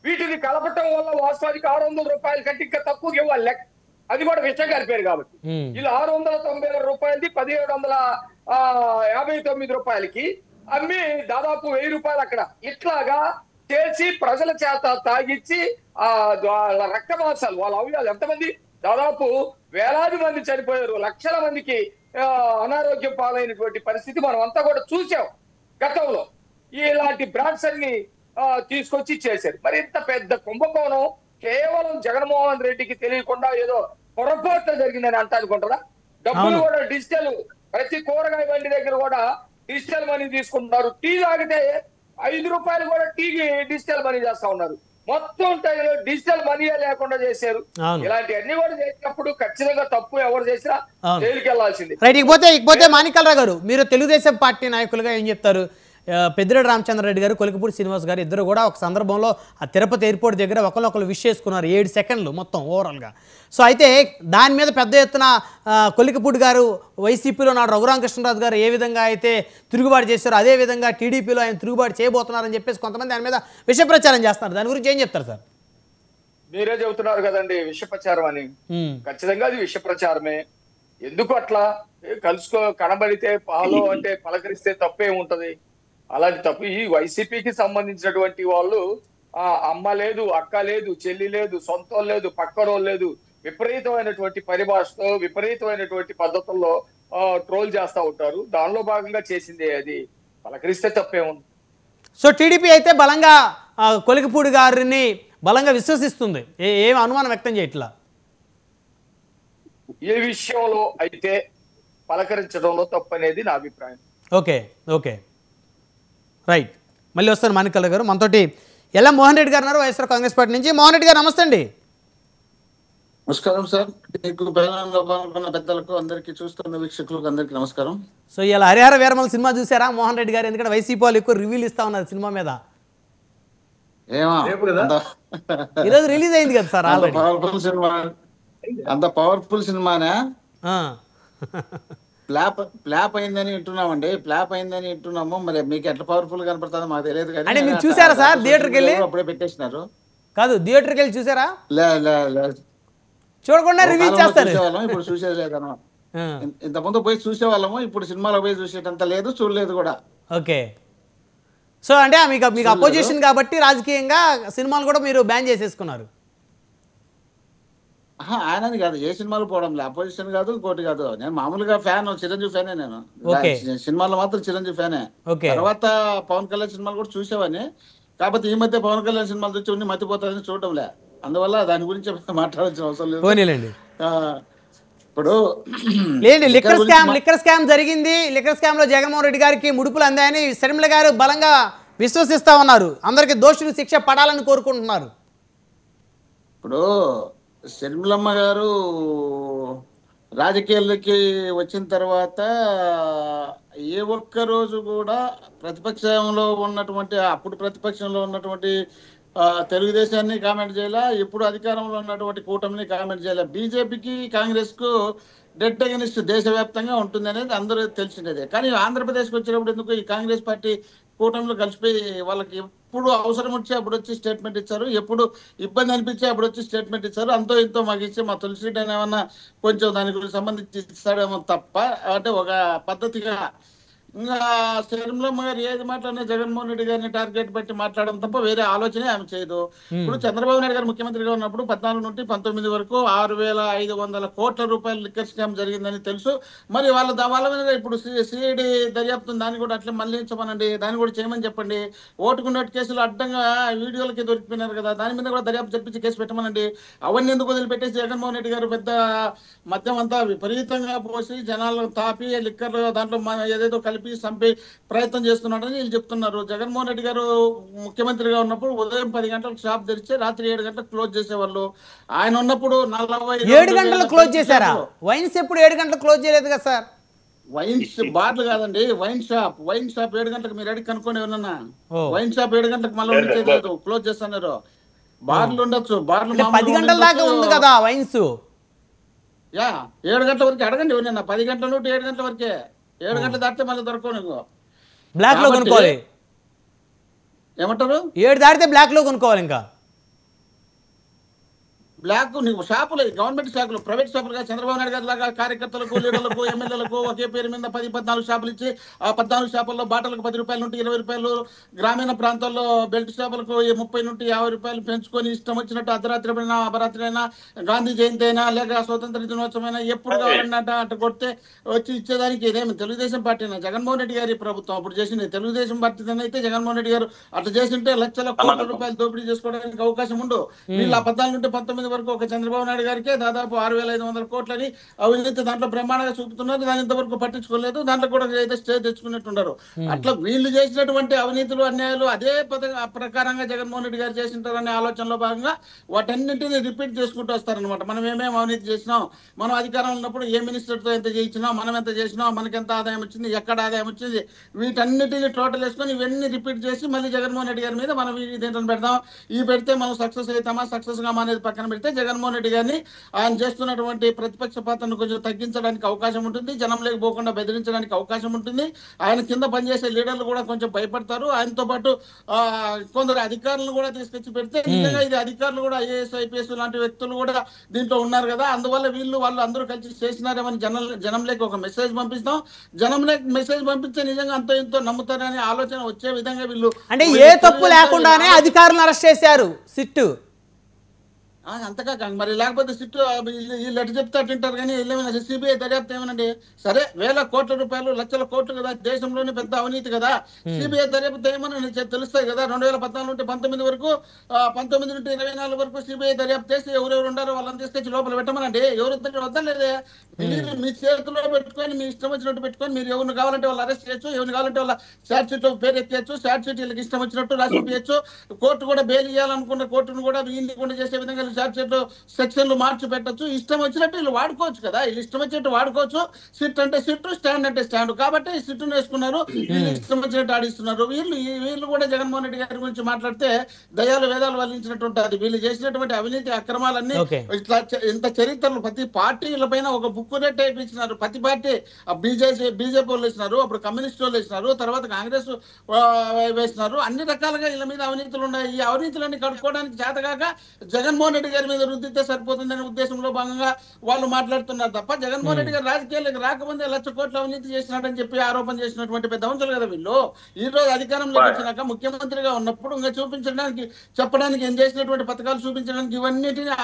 వీటిని కలపటం వల్ల వాస్తవానికి 600 రూపాయల కంటే ఇంకా తక్కువ ఇవ్వాలి లెక్క. అది కూడా విషయం కలిపారు కాబట్టి వీళ్ళు 696 రూపాయలది 1759 రూపాయలకి అమ్మి దాదాపు 1000 రూపాయలు అక్కడ ఇట్లాగా చేసి ప్రజల చేత తాగిచ్చి వాళ్ళ రక్తమాంసాలు, వాళ్ళ అవయాలు ఎంతమంది, దాదాపు వేలాది మంది చనిపోయారు, లక్షల మందికి అనారోగ్యం పాలైనటువంటి పరిస్థితి మనం అంతా కూడా చూసాం గతంలో. ఇలాంటి బ్రాండ్స్ అన్ని తీసుకొచ్చి చేశారు. మరి ఇంత పెద్ద కుంభకోణం కేవలం జగన్మోహన్ రెడ్డికి తెలియకుండా ఏదో పొరపాటు జరిగిందని అంట అనుకుంటారా? డబ్బులు కూడా డిజిటల్, ప్రతి కూరగాయ బండి దగ్గర కూడా డిజిటల్ మనీ తీసుకుంటున్నారు. టీ తాగితే 5 రూపాయలు కూడా టీకి డిజిటల్ మనీ చేస్తా ఉన్నారు. మొత్తం డిజిటల్ మనీ లేకుండా చేశారు. ఇలాంటివన్నీ కూడా చేసినప్పుడు ఖచ్చితంగా తప్పు ఎవరు చేసినా జైలుకి వెళ్లాల్సింది. రైట్. ఇకపోతే మాణిక్యాలరావు గారు, మీరు తెలుగుదేశం పార్టీ నాయకులుగా ఏం చెప్తారు? పెద్దిరెడ్డి రామచంద్రారెడ్డి గారు, కొలికపూడి శ్రీనివాస్ గారు ఇద్దరు కూడా ఒక సందర్భంలో ఆ తిరుపతి ఎయిర్పోర్ట్ దగ్గర ఒకరు విష్ చేసుకున్నారు 7 సెకండ్లు మొత్తం ఓవరాల్గా. సో అయితే దాని మీద పెద్ద ఎత్తున కొలికపూడి గారు వైసీపీలో నాడు రఘురామకృష్ణరాజు గారు ఏ విధంగా అయితే తిరుగుబాటు చేశారో అదే విధంగా టీడీపీలో ఆయన తిరుగుబాటు చేయబోతున్నారని చెప్పేసి కొంతమంది దాని మీద విష ప్రచారం చేస్తున్నారు. దాని గురించి ఏం చెప్తారు సార్? మీరే చెబుతున్నారు కదండి విష ప్రచారం అని. ఖచ్చితంగా అది విష ప్రచారమే. ఎందుకు అట్లా కనబడితే పాలో అంటే పలకరిస్తే తప్పే ఉంటది. అలాంటి తప్పు ఈ వైసీపీకి సంబంధించినటువంటి వాళ్ళు అమ్మ లేదు, అక్క లేదు, చెల్లి లేదు, సొంతం లేదు, పక్కనో లేదు, విపరీతమైనటువంటి పరిభాషతో విపరీతమైనటువంటి పద్ధతుల్లో ట్రోల్ చేస్తూ ఉంటారు. దానిలో భాగంగా చేసింది అది. పలకరిస్తే తప్పే ఉంది. సో టీడీపీ అయితే బలంగా కొలికపూడి గారిని బలంగా విశ్వసిస్తుంది, ఏం అనుమానం వ్యక్తం చేయట్లా. ఏ విషయంలో అయితే పలకరించడంలో తప్పు అనేది నా అభిప్రాయం. Okay right. మళ్ళీ వస్తారు మాణిక్యాలరావు గారు. మనతోటి ఎలా మోహన్ రెడ్డి గారు ఉన్నారు, వైఎస్ఆర్ కాంగ్రెస్ పార్టీ నుంచి. మోహన్ రెడ్డి గారు నమస్తే అండి. నమస్కారం సార్. మీకు పెద్దలకు అందరికి చూస్తున్న వీక్షకులకు అందరికి నమస్కారం. సో ఇలా హరిహర వీరమల సినిమా చూసారా మోహన్ రెడ్డి గారు? ఎందుకంటే వైసీపీ వాళ్ళు ఎక్కువ రివ్యూలు ఇస్తా ఉన్నారు సినిమా మీద. ఈరోజు రిలీజ్ అయింది కదా సార్. అంత పవర్ఫుల్ సినిమానే. ప్లాప్ అయిందని వింటున్నామండి. ప్లాప్ అయిందని వింటున్నాము. మరి మీకు ఎట్లా పవర్ఫుల్ కనపడుతుందో మాకు తెలియదు కానీ అంటే మీరు చూసారా సార్ థియేటర్కి వెళ్ళి? అప్పుడే పెట్టేసినారు. కాదు, థియేటర్కి వెళ్ళి చూసారా? లే చూడకుండా రివ్యూ చేస్తారు. చూసేవాళ్ళం, ఇప్పుడు చూసేది లేదన్నమాట. ఇంతకుముందు పోయి చూసేవాళ్ళము, ఇప్పుడు సినిమాలో పోయి చూసేటంత లేదు, చూడలేదు కూడా. ఓకే. సో అంటే మీకు అపోజిషన్ కాబట్టి రాజకీయంగా సినిమాలు కూడా మీరు బ్యాన్ చేసేసుకున్నారు. ఆయనని కాదు, ఏ సినిమాలు పోవడం లేదు, అపోజిషన్ కాదు, ఇంకోటి కాదు. నేను మామూలుగా ఫ్యాన్, చిరంజీవి ఫ్యానే నేను. సినిమాలో మాత్రం చిరంజీవి ఫ్యానే. తర్వాత పవన్ కళ్యాణ్ సినిమాలు కూడా చూసేవాడిని. కాకపోతే ఈ మధ్య పవన్ కళ్యాణ్ సినిమాలు చూసి ఉన్ని మతిపోతారని చూడటం లే. అందువల్ల దాని గురించి మాట్లాడాల్సిన అవసరం లేదు. ఇప్పుడు లిక్కర్ స్కామ్ జరిగింది. లిక్కర్ స్కామ్ లో జగన్మోహన్ రెడ్డి గారికి ముడుపులు అందాయని శర్మిల గారు బలంగా విశ్వసిస్తా ఉన్నారు. అందరికి దోషులు శిక్ష పడాలని కోరుకుంటున్నారు. ఇప్పుడు శర్మిలమ్మ గారు రాజకీయాలకి వచ్చిన తర్వాత ఏ ఒక్క రోజు కూడా ప్రతిపక్షంలో ఉన్నటువంటి, అప్పుడు ప్రతిపక్షంలో ఉన్నటువంటి తెలుగుదేశాన్ని కామెంట్ చేయాలా, ఇప్పుడు అధికారంలో ఉన్నటువంటి కూటమిని కామెంట్ చేయాలా. బీజేపీకి కాంగ్రెస్ కు డెడ్ అగెనిస్ట్ దేశవ్యాప్తంగా ఉంటుంది అనేది అందరూ తెలిసినదే. కానీ ఆంధ్రప్రదేశ్కి వచ్చినప్పుడు ఎందుకు ఈ కాంగ్రెస్ పార్టీ కూటమిలో కలిసిపోయి వాళ్ళకి ఎప్పుడు అవసరం వచ్చి అప్పుడు వచ్చి స్టేట్మెంట్ ఇచ్చారు, ఎప్పుడు ఇబ్బంది అనిపించి అప్పుడు వచ్చి స్టేట్మెంట్ ఇచ్చారు. అంతో ఇంతో మాకు ఇచ్చి మా తులసిరెడ్డి అని ఏమన్నా కొంచెం దాని గురించి సంబంధించి ఇస్తాడేమో తప్ప, అంటే ఒక పద్ధతిగా. ఇంకా శర్మిలమ్మ గారు ఏది మాట్లాడినా జగన్మోహన్ రెడ్డి గారిని టార్గెట్ పెట్టి మాట్లాడడం తప్ప వేరే ఆలోచనే ఆమె చేయదు. ఇప్పుడు చంద్రబాబు నాయుడు గారు ముఖ్యమంత్రిగా ఉన్నప్పుడు 14 నుండి 19 వరకు 6,500 కోట్ల రూపాయల లిక్కర్ స్కామ్ జరిగిందని తెలుసు. మరి వాళ్ళ మీద ఇప్పుడు సిఐడి దర్యాప్తు దాన్ని కూడా అట్లా మళ్ళించమనండి, దాన్ని కూడా చేయమని చెప్పండి. ఓటుకున్నట్టు కేసులు అడ్డంగా వీడియోలకి దొరికిపోయినారు కదా, దాని మీద కూడా దర్యాప్తు జరిపించి కేసు పెట్టమనండి. అవన్నీ ఎందుకు వదిలిపెట్టేసి జగన్మోహన్ రెడ్డి గారు పెద్ద మద్యం అంతా విపరీతంగా పోసి జనాలను తాపి లిక్కర్ దాంట్లో ఏదేదో కలిపి చంపే ప్రయత్నం చేస్తున్నాడని వీళ్ళు చెప్తున్నారు. జగన్మోహన్ రెడ్డి గారు ముఖ్యమంత్రిగా ఉన్నప్పుడు ఉదయం 10 గంటలకు షాప్ తెరిచి రాత్రి 7 గంటలకు క్లోజ్ చేసేవాళ్ళు. ఆయన ఉన్నప్పుడు 7 గంటలకు క్లోజ్ చేశారా? వైన్స్ ఎప్పుడు 7 గంటలకు క్లోజ్ చేయలేదు కదా సార్. వైన్స్ బార్లు కాదండి, వైన్ షాప్ 7 గంటలకు మీరు అడిగి కనుక్కొని ఏమన్నా. వైన్ షాప్ 7 గంటలకు మళ్ళీ ఉండేది, క్లోజ్ చేస్తున్నారు. బార్లు ఉండొచ్చు, బార్లు 10 గంటల దాకా ఉంది కదా వైన్స్. 7 గంటల వరకు అడగండి ఎవరన్నా. 10 గంటల నుండి 7 గంటల వరకే. 7 గంటలు దాటితే మళ్ళీ దొరకవు నీకు. బ్లాక్ లో కొనుక్కోవాలి. ఏమంటారు? 7 దాటితే బ్లాక్ లో కొనుక్కోవాలి. ఇంకా బ్లాక్ నీకు షాపులు, గవర్నమెంట్ షాపులు, ప్రైవేట్ షాపులుగా చంద్రబాబు నాయుడు గారి లాగా కార్యకర్తలకు, లీడర్లకు, ఎమ్మెల్యేలకు ఒకే పేరు మీద 10-14 షాపులు ఇచ్చి ఆ 14 షాపుల్లో బాటలకు 10 రూపాయల నుండి 20 రూపాయలు, గ్రామీణ ప్రాంతాల్లో బెల్ట్ షాపులకు 30 నుండి 50 రూపాయలు పెంచుకొని ఇష్టం వచ్చినట్టు అర్ధరాత్రి అయినా అపరాత్రి అయినా, గాంధీ జయంతి అయినా, లేక స్వతంత్ర దినోత్సవం అయినా ఎప్పుడు కావాలన్నట్ట అటు కొడితే వచ్చి ఇచ్చేదానికి ఇదేమి తెలుగుదేశం పార్టీ జగన్మోహన్ రెడ్డి గారి ప్రభుత్వం అప్పుడు చేసింది. తెలుగుదేశం పార్టీ అయితే జగన్మోహన్ రెడ్డి గారు అట్లా చేసింటే లక్షల కోట్ల రూపాయలు దోపిడీ చేసుకోవడానికి అవకాశం ఉండు. వీళ్ళు ఆ 14 నుండి 19 వరకు ఒక చంద్రబాబు నాయుడు గారికే దాదాపు 6,500 కోట్లని అవినీతి దాంట్లో బ్రహ్మాండంగా చూపుతున్నారు. దాని ఇంతవరకు పట్టించుకోలేదు, దాంట్లో కూడా ఏదో స్టే తెచ్చుకున్నట్టున్నారు. అట్లా వీళ్ళు చేసినటువంటి అవినీతులు, అన్యాయాలు అదే ప్రకారంగా జగన్మోహన్ రెడ్డి గారు చేసింటారనే ఆలోచనలో భాగంగా వాటన్నింటినీ రిపీట్ చేసుకుంటూ వస్తారనమాట. మనం ఏమేమి అవినీతి చేసినాం, మనం అధికారంలో ఉన్నప్పుడు ఏ మినిస్టర్తో ఎంత చేయించినాం, మనం ఎంత చేసినాం, మనకి ఎంత ఆదాయం వచ్చింది, ఎక్కడ ఆదాయం వచ్చింది, వీటన్నిటిని టోటల్ వేసుకొని ఇవన్నీ రిపీట్ చేసి మళ్ళీ జగన్మోహన్ రెడ్డి గారి మీద మనం దీంట్లో పెడదాం. ఈ పెడితే మనం సక్సెస్ అవుతామా సక్సెస్ గా అనేది పక్కన పెడితే జగన్మోహన్ రెడ్డి గారిని ఆయన చేస్తున్నటువంటి ప్రతిపక్ష పాత్రను కొంచెం తగ్గించడానికి అవకాశం ఉంటుంది, జనం లేకపోకుండా బెదిరించడానికి అవకాశం ఉంటుంది. ఆయన కింద పనిచేసే లీడర్లు కూడా కొంచెం భయపడతారు. ఆయనతో పాటు కొందరు అధికారులను కూడా తీసుకొచ్చి పెడితే నిజంగా ఇది అధికారులు కూడా ఐఏఎస్ ఐపీఎస్ లాంటి వ్యక్తులు కూడా దీంట్లో ఉన్నారు కదా, అందువల్ల వాళ్ళు అందరూ కలిసి చేసినారేమని జనంలోకి ఒక మెసేజ్ పంపిస్తాం. జనంలోకి మెసేజ్ పంపిస్తే నిజంగా అంతో ఇంతో నమ్ముతారనే ఆలోచన వచ్చే విధంగా వీళ్ళు అంటే ఏ తప్పు లేకుండానే అధికారులను అరెస్ట్ చేశారు సిట్టు. అంతగా మరి లేకపోతే సిట్టు వీళ్ళు ఎటు చెప్తే అట్టింటారు కానీ ఏమైనా సిబిఐ దర్యాప్తు ఏమనండి. సరే 1,000 కోట్ల రూపాయలు, లక్షల కోట్లు కదా, దేశంలోనే పెద్ద అవినీతి కదా, సిబిఐ దర్యాప్తు ఏమని తెలుస్తాయి కదా. 2014 నుండి 19 వరకు, 19 నుండి 24 వరకు సిబిఐ దర్యాప్తు చేసి ఎవరెవరు ఉండారో వాళ్ళని తీసుకొచ్చి లోపల పెట్టమనండి. ఎవరు వద్దలేదే, మీరు మీ చేతిలో పెట్టుకొని మీ ఇష్టం వచ్చినట్టు పెట్టుకొని మీరు ఎవరిని కావాలంటే వాళ్ళు అరెస్ట్ చేయొచ్చు, ఎవరిని కావాలంటే వాళ్ళ షార్ట్ షీట్ పేరు ఎక్కేయచ్చు, షార్ట్ షీట్ వీళ్ళకి ఇష్టం వచ్చినట్టు రాసిపించచ్చు. కోర్టు కూడా బెయిల్ ఇవ్వాలనుకున్న కోర్టును కూడా వీళ్ళు చేసే విధంగా షార్ట్ సెక్షన్లు మార్చి పెట్టచ్చు, ఇష్టం వచ్చినట్టు వీళ్ళు వాడుకోవచ్చు కదా, వీళ్ళు ఇష్టం వచ్చినట్టు వాడుకోవచ్చు. సిట్ అంటే సిట్, స్టాండ్ అంటే స్టాండ్, కాబట్టి సిట్టును వేసుకున్నారు, వీళ్ళు ఇష్టం వచ్చినట్టు ఆడిస్తున్నారు. వీళ్ళు కూడా జగన్మోహన్ రెడ్డి గారి గురించి మాట్లాడితే దయాలు వేదాలు వల్లించినట్టు ఉంటుంది. వీళ్ళు చేసినటువంటి అవినీతి అక్రమాలన్నీ ఇట్లా ఇంత చరిత్రలు ప్రతి పార్టీల పైన ఒక బుక్ నెట్ వేయించినారు. ప్రతి పార్టీ బీజేపీ వాళ్ళు వేసినారు, అప్పుడు కమ్యూనిస్ట్ వాళ్ళు వేసినారు, తర్వాత కాంగ్రెస్ వేసినారు. అన్ని రకాలుగా వీళ్ళ మీద అవినీతులు ఉన్నాయి. ఈ అవినీతులన్నీ కడుక్కోవడానికి చేతగాక జగన్మోహన్ రెడ్డి గారి మీద రుద్దితే సరిపోతుందనే ఉద్దేశంలో భాగంగా వాళ్ళు మాట్లాడుతున్నారు తప్ప, జగన్మోహన్ రెడ్డి గారు రాజకీయాలకు రాకముందే 1,00,000 కోట్ల అవినీతి చేసినాడని చెప్పి ఆరోపణ చేసినటువంటి పెద్ద వంశలు కదా వీళ్ళు. ఈ రోజు అధికారంలోకి వచ్చినాక ముఖ్యమంత్రిగా ఉన్నప్పుడు ఇంకా చూపించడానికి, చెప్పడానికి, ఏం చేసినటువంటి పథకాలు చూపించడానికి ఇవన్నిటిని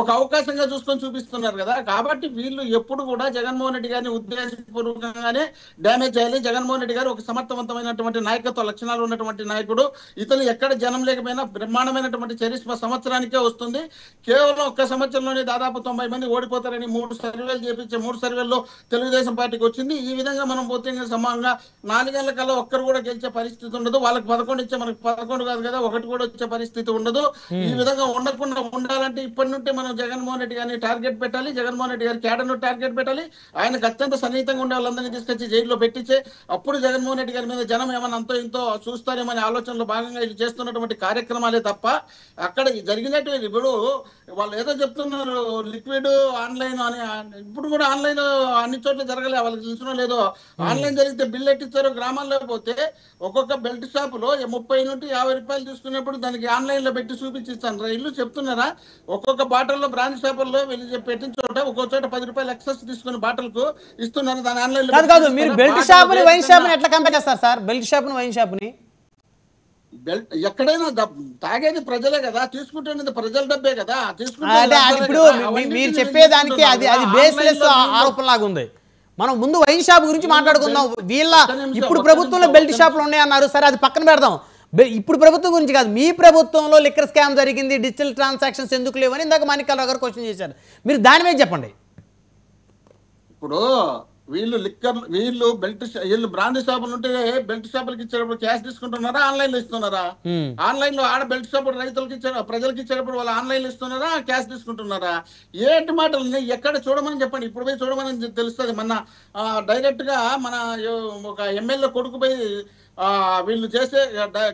ఒక అవకాశంగా చూసుకొని చూపిస్తున్నారు కదా. కాబట్టి వీళ్ళు ఎప్పుడు కూడా జగన్మోహన్ రెడ్డి గారిని ఉద్దేశపూర్వకంగానే డ్యామేజ్ చేయాలి. జగన్మోహన్ రెడ్డి గారు ఒక సమర్థవంతమైనటువంటి నాయకత్వ లక్షణాలు ఉన్నటువంటి నాయకుడు. ఇతను ఎక్కడ జనం లేకపోయినా బ్రహ్మాండమైనటువంటి చరిష్మా సంవత్సరానికే వస్తుంది. కేవలం ఒక్క సంవత్సరంలోనే దాదాపు 90 మంది ఓడిపోతారని 3 సర్వేలు చేపించే 3 సర్వేల్లో తెలుగుదేశం పార్టీకి వచ్చింది. ఈ విధంగా మనం పోతే సమానంగా 4 ఏళ్ల కల్లా ఒక్కరు కూడా గెలిచే పరిస్థితి ఉండదు. వాళ్ళకి 11 ఇచ్చే, మనకి 11 కాదు కదా, 1 కూడా వచ్చే పరిస్థితి ఉండదు. ఈ విధంగా ఉండకుండా ఉండాలంటే ఇప్పటి నుండి మనం జగన్మోహన్ రెడ్డి గారిని టార్గెట్ పెట్టాలి, జగన్మోహన్ రెడ్డి గారి క్యాడర్ను టార్గెట్ పెట్టాలి. ఆయనకు అత్యంత సన్నిహితంగా ఉండే వాళ్ళందరినీ తీసుకొచ్చి జైల్లో పెట్టించే, అప్పుడు జగన్మోహన్ రెడ్డి గారి మీద జనం ఏమన్నా అంతో ఇంతో చూస్తారేమనే ఆలోచనలో భాగంగా ఇది చేస్తున్నటువంటి కార్యక్రమాలే తప్ప అక్కడ జరిగినటువంటి ఇప్పుడు వాళ్ళు ఏదో చెప్తున్నారు లిక్విడ్ ఆన్లైన్ అని. ఇప్పుడు కూడా ఆన్లైన్ అన్ని చోట్ల జరగలే, వాళ్ళకి తెలిసిన లేదో. ఆన్లైన్ జరిగితే బిల్ ఎట్టిచ్చారు. గ్రామాల్లో పోతే ఒక్కొక్క బెల్ట్ షాప్ లో 30 నుండి 50 రూపాయలు తీసుకున్నప్పుడు దానికి ఆన్లైన్ లో పెట్టి చూపించిస్తాను. ఇల్లు చెప్తున్నారా, ఒక్కొక్క బాటిల్లో బ్రాంచ్ షాపుల్లో వీళ్ళు పెట్టిన చోట ఒక్కొక్క చోట 10 రూపాయలు ఎక్సెస్ తీసుకుని బాటిల్కు ఇస్తున్నారు. దాని ఆన్లైన్ లో కాదు. మీరు బెల్ట్ షాప్ ని వైన్ షాప్ ని ఎట్లా కంపేర్ చేస్తారు సార్? బెల్ట్ షాప్ ని వైన్ షాప్ ని ఎక్కడైనా తాగేది ప్రజలే కదా, తీసుకుంటున్నది ప్రజల డబ్బే కదా. అంటే ఇప్పుడు మీరు చెప్పేదానికి అది బేస్లెస్ ఆరోపణలాగా ఉంది. మనం ముందు వైన్ షాప్ గురించి మాట్లాడుకుందాం. వీళ్ళ ఇప్పుడు ప్రభుత్వంలో బెల్ట్ షాపులు ఉన్నాయన్నారు, సరే అది పక్కన పెడదాం. ఇప్పుడు ప్రభుత్వం గురించి కాదు, మీ ప్రభుత్వంలో లిక్కర్ స్కామ్ జరిగింది, డిజిటల్ ట్రాన్సాక్షన్స్ ఎందుకు లేవని ఇందాక మాణిక్యాలరావు గారు క్వశ్చన్ చేశారు. మీరు దాని మీద చెప్పండి. ఇప్పుడు వీళ్ళు బ్రాండ్ షాపులు ఉంటే బెల్ట్ షాపులకి ఇచ్చేటప్పుడు క్యాష్ తీసుకుంటున్నారా, ఆన్లైన్ లో ఇస్తున్నారా? ఆన్లైన్ లో ఆడ బెల్ట్ షాప్ రైతులకు ప్రజలకు ఇచ్చేటప్పుడు వాళ్ళు ఆన్లైన్ లో ఇస్తున్నారా, క్యాష్ తీసుకుంటున్నారా? ఏంటి మాటలు ఎక్కడ చూడమని చెప్పండి. ఇప్పుడు పోయి చూడమని తెలుస్తుంది. మన డైరెక్ట్ గా మన ఒక ఎమ్మెల్యే కొడుకు పోయి వీళ్ళు చేసే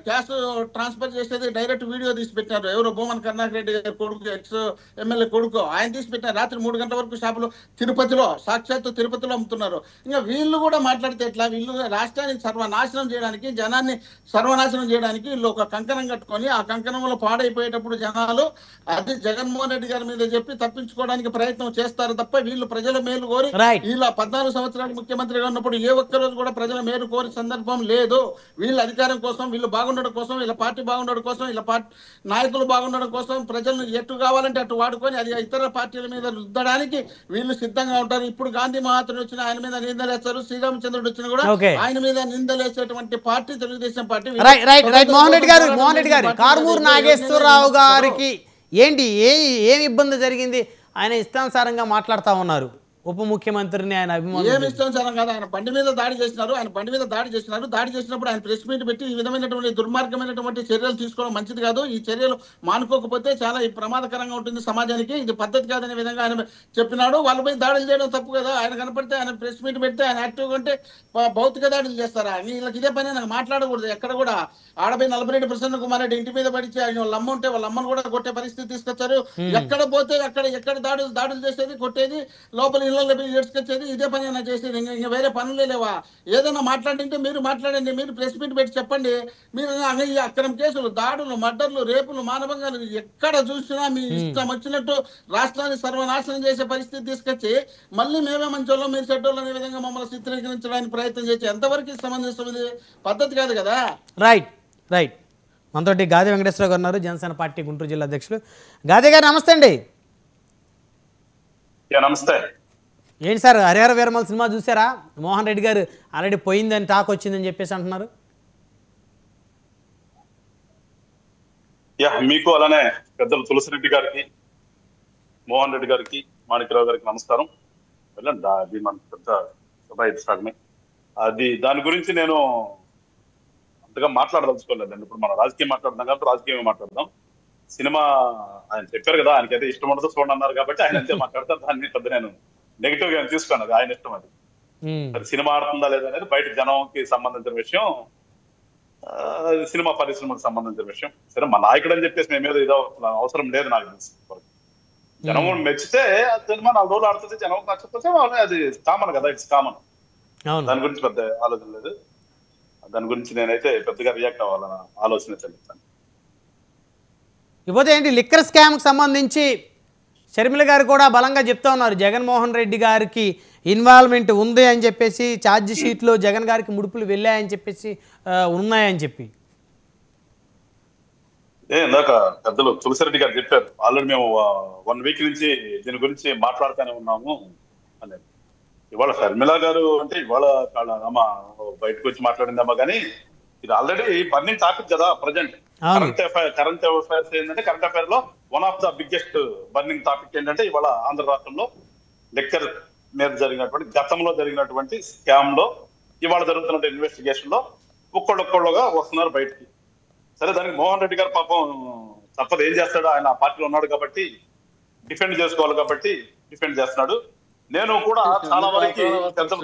క్యాష్ ట్రాన్స్ఫర్ చేసేది డైరెక్ట్ వీడియో తీసి పెట్టారు. ఎవరో భూమన్ కరుణాకర్ రెడ్డి గారి కొడుకు, ఎక్స్ ఎమ్మెల్యే కొడుకు, ఆయన తీసి పెట్టారు. రాత్రి 3 గంటల వరకు షాపులు తిరుపతిలో, సాక్షాత్తు తిరుపతిలో అమ్ముతున్నారు. ఇంకా వీళ్ళు కూడా మాట్లాడితే ఎట్లా? వీళ్ళు రాష్ట్రాన్ని సర్వనాశనం చేయడానికి, జనాన్ని సర్వనాశనం చేయడానికి వీళ్ళు ఒక కంకణం కట్టుకొని ఆ కంకణంలో పాడైపోయేటప్పుడు జనాలు అది జగన్మోహన్ రెడ్డి గారి మీద చెప్పి తప్పించుకోవడానికి ప్రయత్నం చేస్తారు తప్ప వీళ్ళు ప్రజల మేలు కోరి, వీళ్ళ 14 సంవత్సరాలు ముఖ్యమంత్రిగా ఉన్నప్పుడు ఏ ఒక్క రోజు కూడా ప్రజల మేలు కోరి సందర్భం లేదు. వీళ్ళ అధికారం కోసం, వీళ్ళు బాగుండడం కోసం, వీళ్ళ పార్టీ బాగుండడం కోసం, వీళ్ళ పార్టీ నాయకులు బాగుండడం కోసం ప్రజలను ఎటు కావాలంటే అటు వాడుకొని అది ఇతర పార్టీల మీద రుద్దడానికి వీళ్ళు సిద్ధంగా ఉంటారు. ఇప్పుడు గాంధీ మహాత్ముడు వచ్చిన ఆయన మీద నిందలేస్తారు, శ్రీరామచంద్రుడు వచ్చిన కూడా ఆయన మీద నిందలేసేటువంటి పార్టీ తెలుగుదేశం పార్టీ. మోహన్ రెడ్డి గారు కారుమూరు నాగేశ్వరరావు గారికి ఏంటి ఏమి ఇబ్బంది జరిగింది? ఆయన ఇష్టానుసారంగా మాట్లాడుతూ ఉన్నారు. ఉప ముఖ్యమంత్రిని ఆయన అభిమానులు ఏమి ఇష్టానుసారం కాదు, ఆయన బండి మీద దాడి చేసినారు. దాడి చేసినప్పుడు ఆయన ప్రెస్ మీట్ పెట్టి ఈ విధమైనటువంటి దుర్మార్గమైనటువంటి చర్యలు తీసుకోవడం మంచిది కాదు. ఈ చర్యలు మానుకోకపోతే చాలా ప్రమాదకరంగా ఉంటుంది సమాజానికి, ఇది పద్ధతి కాదనే విధంగా ఆయన చెప్పినాడు. వాళ్ళపై దాడులు చేయడం తప్పు కదా. ఆయన కనపడితే ఆయన ప్రెస్ మీట్ పెడితే ఆయన యాక్టివ్గా ఉంటే భౌతిక దాడులు చేస్తారా? వీళ్ళకి ఇదే పని, నాకు మాట్లాడకూడదు. ఎక్కడ కూడా ఆడపై 40 ప్రసన్న కుమార్ రెడ్డి ఇంటి మీద పడిచి ఆయన వాళ్ళ అమ్మ ఉంటే వాళ్ళ అమ్మను కూడా కొట్టే పరిస్థితి తీసుకొచ్చారు. ఎక్కడ పోతే ఎక్కడ దాడులు చేసేది, కొట్టేది, లోపల ఇళ్లలో ఏడ్చుకొచ్చేది, ఇదే పని అయినా చేసేది. ఇంకా వేరే పనులే లేవా? ఏదైనా మాట్లాడింటే మీరు మాట్లాడండి, మీరు ప్రెస్ మీట్ పెట్టి చెప్పండి. మీరు ఈ అక్రమ కేసులు, దాడులు, మర్డర్లు, రేపులు, మానభంగాలు ఎక్కడ చూసినా మీ ఇష్టం వచ్చినట్టు రాష్ట్రాన్ని సర్వనాశనం చేసే పరిస్థితి తీసుకొచ్చి మళ్ళీ మేమే మంచోళ్ళం, మీరు చెడ్డోళ్ళు అనే విధంగా మమ్మల్ని చిత్రీకరించడానికి ప్రయత్నం చేసి ఎంతవరకు సమంజసం? ఇది పద్ధతి కాదు కదా. రైట్ మనతోటి గాది వెంకటేశ్వరరావు గారు ఉన్నారు, జనసేన పార్టీ గుంటూరు జిల్లా అధ్యక్షులు. గాది గారు నమస్తే అండి. నమస్తే. ఏంటి సార్, హరిహర వీరమల్ సినిమా చూసారా? మోహన్ రెడ్డి గారు ఆల్రెడీ పోయిందని టాక్ వచ్చిందని చెప్పేసి అంటున్నారు. మీకు అలానే పెద్దలు తులసిరెడ్డి గారికి, మోహన్ రెడ్డి గారికి, మాణిక్యరావు గారికి నమస్కారం. వెళ్ళండి, అది మన పెద్ద సభామే. అది దాని గురించి నేను అంతగా మాట్లాడదలుచుకోలేదండి. ఇప్పుడు మనం రాజకీయం మాట్లాడదాం కాబట్టి రాజకీయమే మాట్లాడదాం. సినిమా ఆయన చెప్పారు కదా, ఆయనకైతే ఇష్టం ఉండదు చూడండి అన్నారు కాబట్టి ఆయన అంతే మాట్లాడతారు. దాన్ని పెద్ద నేను నెగిటివ్ గా తీసుకున్నాను, అది ఆయన ఇష్టం. అది సినిమా ఆడుతుందా లేదా అనేది బయట జనంకి సంబంధించిన విషయం, సినిమా పరిశ్రమకు సంబంధించిన విషయం. సరే, మా నాయకుడు అని చెప్పేసి మేము ఏదో అవసరం లేదు నాకు తెలిసి. జనం మెచ్చితే సినిమా 4 రోజులు ఆడుతుంది, జనం నచ్చకపోతే అది కామన్ కదా, ఇట్స్ కామన్. దాని గురించి పెద్ద ఆలోచన లేదు. దాని గురించి నేనైతే పెద్దగా రియాక్ట్ అవ్వాలని ఆలోచన చెల్లిస్తాను. ఇకపోతే ఏంటి, లిక్కర్ స్కామ్కి సంబంధించి షర్మిల గారు కూడా బలంగా చెప్తా ఉన్నారు, జగన్మోహన్ రెడ్డి గారికి ఇన్వాల్వ్మెంట్ ఉంది అని చెప్పేసి, ఛార్జ్ షీట్లో జగన్ గారికి ముడుపులు వెళ్ళాయని చెప్పేసి ఉన్నాయని చెప్పి. ఇందాక పెద్దలు తులసిరెడ్డి గారు చెప్పారు, ఆల్రెడీ మేము 1 వీక్ నుంచి దీని గురించి మాట్లాడుతూనే ఉన్నాము అనేది. ఇవాళ షర్మిల గారు అంటే ఇవాళ అమ్మ బయటకు వచ్చి మాట్లాడిందమ్మా, కానీ ఇది ఆల్రెడీ బర్నింగ్ టాపిక్ కదా ప్రజెంట్. కరెంట్ అఫైర్స్ ఏంటంటే, కరెంట్ అఫైర్ లో one of the biggest burning topic ఏంటంటే, ఇవాళ ఆంధ్ర రాష్ట్రంలో లిక్కర్ మీద జరిగినటువంటి, గతంలో జరిగినటువంటి స్కామ్ లో ఇవాళ జరుగుతున్న ఇన్వెస్టిగేషన్ లో ఒక్కొక్కళ్ళుగా వస్తున్నారు బయటికి. సరే, దానికి మోహన్ రెడ్డి గారు పాపం తప్పదు, ఏం చేస్తాడు, ఆయన ఆ పార్టీలో ఉన్నాడు కాబట్టి డిఫెండ్ చేసుకోవాలి కాబట్టి డిఫెండ్ చేస్తున్నాడు. నేను కూడా చాలా వరకు పెద్దలు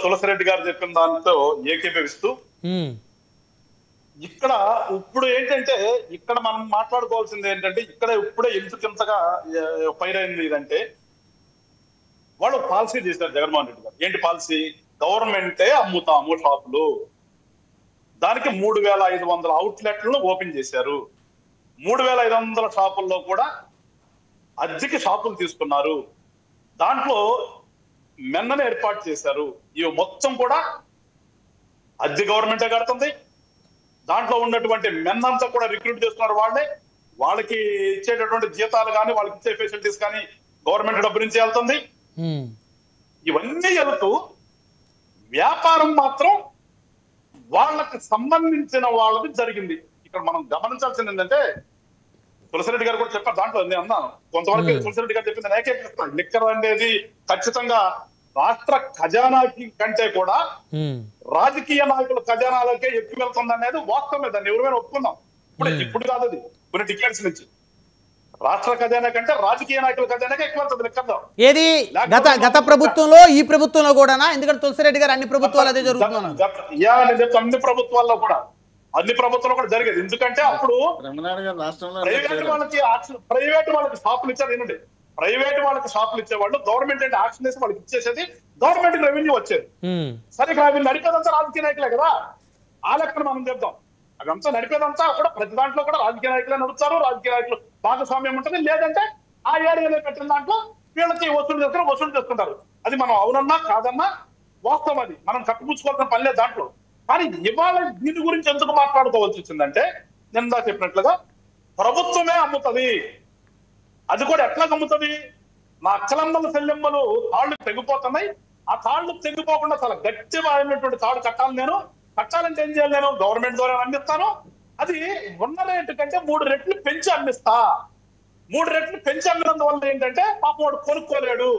తులసిరెడ్డి గారు చెప్పిన దాంతో ఏకీభవిస్తూ, ఇక్కడ ఇప్పుడు ఏంటంటే, ఇక్కడ మనం మాట్లాడుకోవాల్సింది ఏంటంటే, ఇక్కడ ఇప్పుడే ఇంతగా పైరైంది ఇదంటే, వాళ్ళు పాలసీ చేశారు జగన్మోహన్ రెడ్డి గారు. ఏంటి పాలసీ? గవర్నమెంటే అమ్ముతాము షాపులు, దానికి 3500 అవుట్లెట్లను ఓపెన్ చేశారు. 3500 షాపుల్లో కూడా అద్దెకి షాపులు తీసుకున్నారు. దాంట్లో మెన్నను ఏర్పాటు చేశారు. ఇవి మొత్తం కూడా అద్దె గవర్నమెంటే కడుతుంది. దాంట్లో ఉన్నటువంటి మెన్నంతా కూడా రిక్రూట్ చేస్తున్నారు వాళ్ళే. వాళ్ళకి ఇచ్చేటటువంటి జీతాలు కానీ, వాళ్ళకి ఇచ్చే ఫెసిలిటీస్ కానీ గవర్నమెంట్ డబ్బు నుంచి వెళ్తుంది. ఇవన్నీ వెళ్తూ వ్యాపారం మాత్రం వాళ్ళకి సంబంధించిన వాళ్ళది జరిగింది. ఇక్కడ మనం గమనించాల్సింది ఏంటంటే, తులసిరెడ్డి గారు కూడా చెప్పారు, దాంట్లో నేను అన్నాను కొంతవరకు తులసిరెడ్డి గారు చెప్పింది ఏకీకరిస్తాను. లిక్కర్ అనేది ఖచ్చితంగా రాష్ట్ర ఖజానాకి కంటే కూడా రాజకీయ నాయకుల ఖజానాలకే ఎక్కువ వెళ్తుంది అనేది వాస్తవమే. దాన్ని ఎవరైనా ఒప్పుకుందాం. ఇప్పుడు కాదు, అది కొన్ని డిక్లేర్స్ నుంచి రాష్ట్ర ఖజానా కంటే రాజకీయ నాయకుల ఖజానాకే ఎక్కువ వెళ్తుంది లిక్కర్. ఏది గత ప్రభుత్వంలో, ఈ ప్రభుత్వంలో కూడానా? ఎందుకంటే తులసిరెడ్డి గారు అన్ని ప్రభుత్వాలు అదే జరుగుతున్నాను. అన్ని ప్రభుత్వాల్లో కూడా జరిగేది. ఎందుకంటే అప్పుడు ప్రైవేట్ వాళ్ళకి షాపులు ఇచ్చారు. ఏంటంటే, ప్రైవేట్ వాళ్ళకి షాపులు ఇచ్చేవాళ్ళు, గవర్నమెంట్ అంటే యాక్షన్ చేసి వాళ్ళకి ఇచ్చేసేది, గవర్నమెంట్ రెవెన్యూ వచ్చేది. సరే, ఇక్కడ అవి నడిపేదంతా రాజకీయ నాయకులే కదా, ఆ లెక్కను మనం చెప్తాం. అదంతా నడిపేదంతా కూడా ప్రతి దాంట్లో కూడా రాజకీయ నాయకులే నడుపుతారు. రాజకీయ నాయకులు భాగస్వామ్యం ఉంటుంది. లేదంటే ఆ ఏరియాలో పెట్టిన దాంట్లో వీళ్ళకి వసూలు చేసుకుంటారు. అది మనం అవునన్నా కాదన్నా వాస్తవం. అది మనం కప్పిపుచ్చుకోవాల్సిన పని లేదు దాంట్లో. కానీ ఇవాళ దీని గురించి ఎందుకు మాట్లాడుకోవాల్సి వచ్చిందంటే, నేను చెప్పినట్లుగా ప్రభుత్వమే అమ్ముతుంది. అది కూడా ఎట్లా అమ్ముతుంది? నా అక్కలమ్మలు చెల్లెమ్మలు తాళ్లు తెగిపోతున్నాయి. ఆ తాళ్లు తెగిపోకుండా చాలా గట్టిమైనటువంటి తాడు కట్టాలంటే ఏం చేయాలి? నేను గవర్నమెంట్ ద్వారా అమ్మిస్తాను. అది ఉన్న రేటు కంటే 3 రెట్లు పెంచి అమ్మిస్తా. 3 రెట్లు పెంచి అమ్మినందువల్ల ఏంటంటే, పాపం వాడు కొనుక్కోలేడు.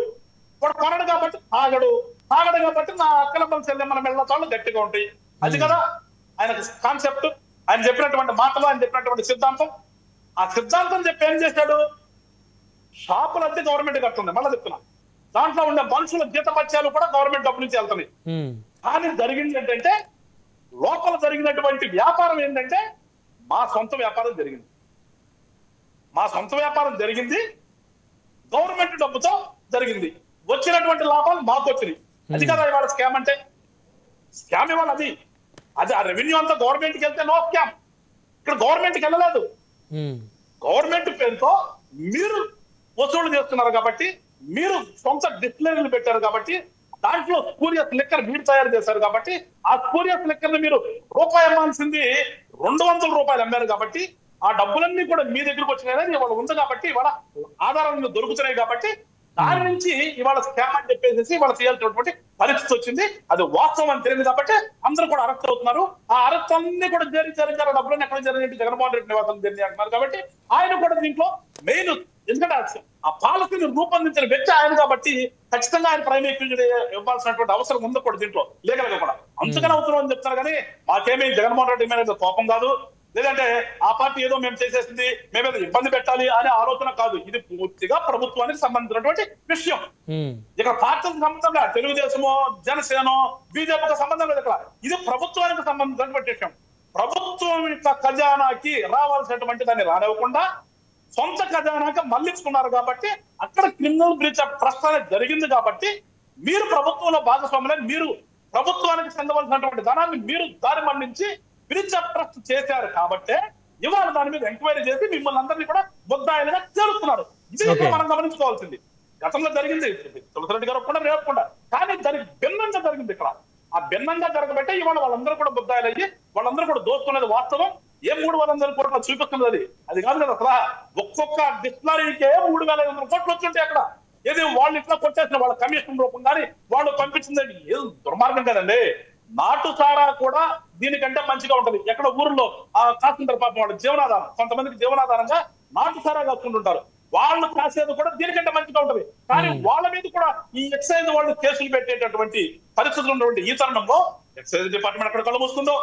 వాడు కొనడు కాబట్టి తాగడు కాబట్టి నా అక్కలమ్మలు చెల్లెమ్మల మెళ్ళ తాళ్ళు గట్టిగా ఉంటాయి. అది కదా ఆయన కాన్సెప్ట్. ఆయన చెప్పినటువంటి మాటలు, ఆయన చెప్పినటువంటి సిద్ధాంతం. ఆ సిద్ధాంతం చెప్పి ఏం చేశాడు? షాపులు అద్దె గవర్నమెంట్ కడుతుంది. మళ్ళీ చెప్తున్నా, దాంట్లో ఉండే మనుషుల జీతపత్యాలు కూడా గవర్నమెంట్ డబ్బు నుంచి వెళ్తున్నాయి. కానీ జరిగింది ఏంటంటే, లోపల జరిగినటువంటి వ్యాపారం ఏంటంటే, మా సొంత వ్యాపారం జరిగింది. గవర్నమెంట్ డబ్బుతో జరిగింది. వచ్చినటువంటి లాభాలు మాకు వచ్చినాయి. అది కదా ఇవాళ స్కామ్ అంటే. స్కామ్ ఇవాళ అది ఆ రెవెన్యూ అంతా గవర్నమెంట్కి వెళ్తే నో స్కామ్. ఇక్కడ గవర్నమెంట్కి వెళ్ళలేదు. గవర్నమెంట్ పేరుతో మీరు వసూలు చేస్తున్నారు కాబట్టి, మీరు సొంత డిస్టిలరీలు పెట్టారు కాబట్టి, దాంట్లో స్పూరియస్ లిక్కర్ మీరు తయారు చేశారు కాబట్టి, ఆ స్పూరియస్ లిక్కర్ ని మీరు రూపాయి అమ్మాల్సింది 200 రూపాయలు అమ్మారు కాబట్టి, ఆ డబ్బులన్నీ కూడా మీ దగ్గరకు వచ్చినాయని ఇవాళ ఉంది కాబట్టి, ఇవాళ ఆధారాలు దొరుకుతున్నాయి కాబట్టి, దాని నుంచి ఇవాళ స్కామ్ అని చెప్పేసి ఇవాళ చేయాల్సినటువంటి పరిస్థితి వచ్చింది. అది వాస్తవం అని తెలియదు కాబట్టి అందరూ కూడా అరెస్ట్ అవుతున్నారు. ఆ అరెస్ట్ అన్ని కూడా జరిగారు. డబ్బులన్నీ ఎక్కడ జరిగినట్టు జగన్మోహన్ రెడ్డి నివాసం జరిగి అంటున్నారు కాబట్టి, ఆయన కూడా దీంట్లో మెయిన్. ఎందుకంటే ఆ పాలసీని రూపొందించిన వ్యక్తి ఆయన కాబట్టి, ఖచ్చితంగా ఆయన ప్రైమ్ అక్యూజ్డ్ ఇవ్వాల్సినటువంటి అవసరం ఉంది కూడా దీంట్లో లీగల్ గా కూడా. అంతకనే అవుతున్నాం అని చెప్తారు. కానీ మాకేమీ జగన్మోహన్ రెడ్డి మీద కోపం కాదు, లేదంటే ఆ పార్టీ ఏదో మేము చేసేసింది, మేమేదో ఇబ్బంది పెట్టాలి అనే ఆలోచన కాదు. ఇది పూర్తిగా ప్రభుత్వానికి సంబంధించినటువంటి విషయం. ఇక్కడ పార్టీలకు సంబంధం లేదు, తెలుగుదేశమో జనసేనో బీజేపీకి సంబంధం లేదు. ఇక్కడ ఇది ప్రభుత్వానికి సంబంధించినటువంటి విషయం. ప్రభుత్వం యొక్క ఖజానాకి రావాల్సినటువంటి దాన్ని రానివ్వకుండా సొంత ఖజానాకి మళ్లించుకున్నారు కాబట్టి అక్కడ క్రిమినల్ బ్రీచ్ ఆఫ్ ట్రస్ట్ అనేది జరిగింది. కాబట్టి మీరు ప్రభుత్వంలో భాగస్వాములే, మీరు ప్రభుత్వానికి చెందవలసినటువంటి ధనాన్ని మీరు దారి మళ్లించి బ్రీచ్ ఆఫ్ ట్రస్ట్ చేశారు. కాబట్టి ఇవాళ దాని మీద ఎంక్వైరీ చేసి మిమ్మల్ని అందరినీ కూడా ముద్దాయిలుగా చేరుస్తున్నారు. ఇది మనం గమనించుకోవాల్సింది. గతంలో జరిగింది తులసిరెడ్డి గారు కూడా రేపకుండా, కానీ దానికి భిన్నంగా జరిగింది. ఇక్కడ ఆ భిన్నంగా జరగబట్టే ఇవాళ వాళ్ళందరూ కూడా ముద్దాయిలు అయ్యి వాళ్ళందరూ కూడా దోచుకునేది వాస్తవం. ఏ 300 కోట్లు చూపిస్తుంది అది కాదు కదా. అసలు ఒక్కొక్క డిస్టిలరీకే 3,500 కోట్లు వచ్చింటాయి అక్కడ. ఏది వాళ్ళు ఇట్లా కొట్టేసిన వాళ్ళ కమిషన్ రూపం కానీ వాళ్ళు పంపించింది ఏదో దుర్మార్గం కదండి. నాటు సారా కూడా దీనికంటే మంచిగా ఉంటది. ఎక్కడ ఊర్లో కాస్తుంటారు పాపం వాళ్ళ జీవనాధారం, కొంతమందికి జీవనాధారంగా నాటు సారా కాసుకుంటుంటారు. వాళ్ళు కాసేది కూడా దీనికంటే మంచిగా ఉంటది. కానీ వాళ్ళ మీద కూడా ఈ ఎక్సైజ్ వాళ్ళు కేసులు పెట్టేటటువంటి పరిస్థితులు ఉన్నటువంటి ఈ తరుణంలో ఎక్సైజ్ డిపార్ట్మెంట్ ఎక్కడ కళ్ళు మూస్తుందో,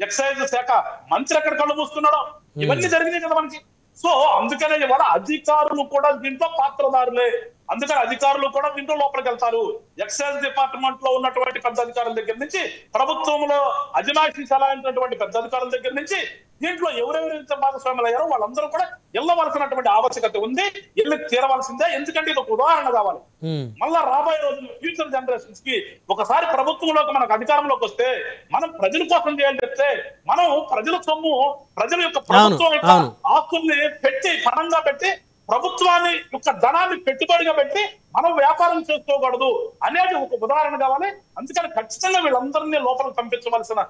ఎక్సైజ్ శాఖ మంత్రి ఎక్కడ కళ్ళు మూస్తున్నాడో, ఇవన్నీ జరిగినాయి కదా మనకి. సో అందుకనే ఇవాళ అధికారులు కూడా దీంట్లో పాత్రదారులే. అందుకని అధికారులు కూడా దీంట్లో లోపలికి వెళ్తారు. ఎక్సైజ్ డిపార్ట్మెంట్ లో ఉన్నటువంటి పెద్ద అధికారుల దగ్గర నుంచి, ప్రభుత్వంలో అజమాయిషీ చలాయించినటువంటి పెద్ద అధికారుల దగ్గర నుంచి దీంట్లో ఎవరెవరైతే భాగస్వాములు అయ్యారో వాళ్ళందరూ కూడా వెళ్ళవలసినటువంటి ఆవశ్యకత ఉంది, వెళ్ళి తీరవలసిందే. ఎందుకంటే ఇది ఒక ఉదాహరణ కావాలి. మళ్ళా రాబోయే రోజుల్లో ఫ్యూచర్ జనరేషన్స్ కి ఒకసారి ప్రభుత్వంలోకి మనకు అధికారంలోకి వస్తే మనం ప్రజల కోసం చేయాలని చెప్తే మనం ప్రజల సొమ్ము, ప్రజల యొక్క ప్రభుత్వం యొక్క ఆస్తుల్ని పెట్టి పణంగా పెట్టి ప్రభుత్వాన్ని యొక్క ధనాన్ని పెట్టుబడిగా పెట్టి మనం వ్యాపారం చేసుకోకూడదు అనేది ఒక ఉదాహరణ కావాలి. అందుకని ఖచ్చితంగా వీళ్ళందరినీ లోపలికి పంపించవలసిన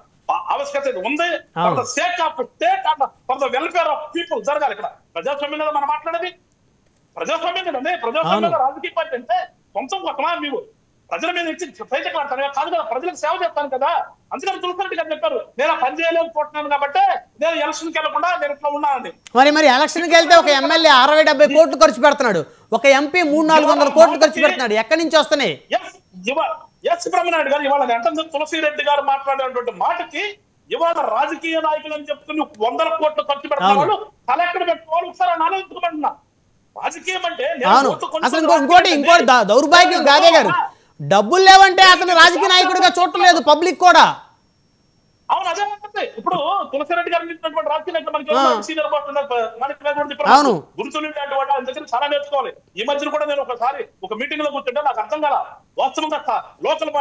ఆవశ్యకత ఉంది. For the sake of state and for the welfare of people జరగాలి. ఇక్కడ ప్రజాస్వామ్యం మీద మనం మాట్లాడేది ప్రజాస్వామ్యం కదండి. ప్రజాస్వామ్యం మీద రాజకీయ పార్టీ అంటే సొంతం కొత్తమా మీరు ప్రజల మీద ఇచ్చి ప్రయత్నాడతాను కాదు కదా, ప్రజలకు సేవ చేస్తాను కదా. అందుకని తులసిరెడ్డి గారు చెప్పారు, నేను పని చేయలేకపోతున్నాను కాబట్టి నేను ఎలక్షన్కి వెళ్ళకుండా నేను ఇట్లా ఉన్నానండి. మరి ఎలక్షన్కి వెళ్తే ఒక ఎమ్మెల్యే 60-70 కోట్లు ఖర్చు పెడుతున్నాడు, ఒక ఎంపీ 300-400 కోట్లు ఖర్చు పెడుతున్నాడు. ఎక్కడి నుంచి వస్తున్నాయి? ఎస్ బ్రహ్మనాయుడు గారు ఇవాళ అంటే తులసిరెడ్డి గారు మాట్లాడేటువంటి మాటకి ఇవాళ రాజకీయ నాయకులు అని చెప్తున్న 100 కోట్లు ఖర్చు పెడుతున్న వాళ్ళు తల ఎక్కడ పెట్టుకోవాలి ఒకసారి ఆలోచించుకోమంటున్నా. రాజకీయం అంటే అసలు ఇంకోటి దౌర్భాగ్యం గాదే గారు, డబ్బులు లేవంటే అతను రాజకీయ నాయకుడిగా చూడటం లేదు పబ్లిక్ కూడా. అవును అదే ఉంటుంది. ఇప్పుడు తులసిరెడ్డి గారు ఇచ్చినటువంటి రాజకీయ నాయకులు మనకి సీనియర్ గుర్తుండేటువంటి వాళ్ళు ఆయన దగ్గర చాలా నేర్చుకోవాలి. ఈ మధ్యన కూడా నేను ఒకసారి ఒక మీటింగ్ లో కూర్చుంటే నాకు అర్థం కాల. వాస్తవంగా లోకల్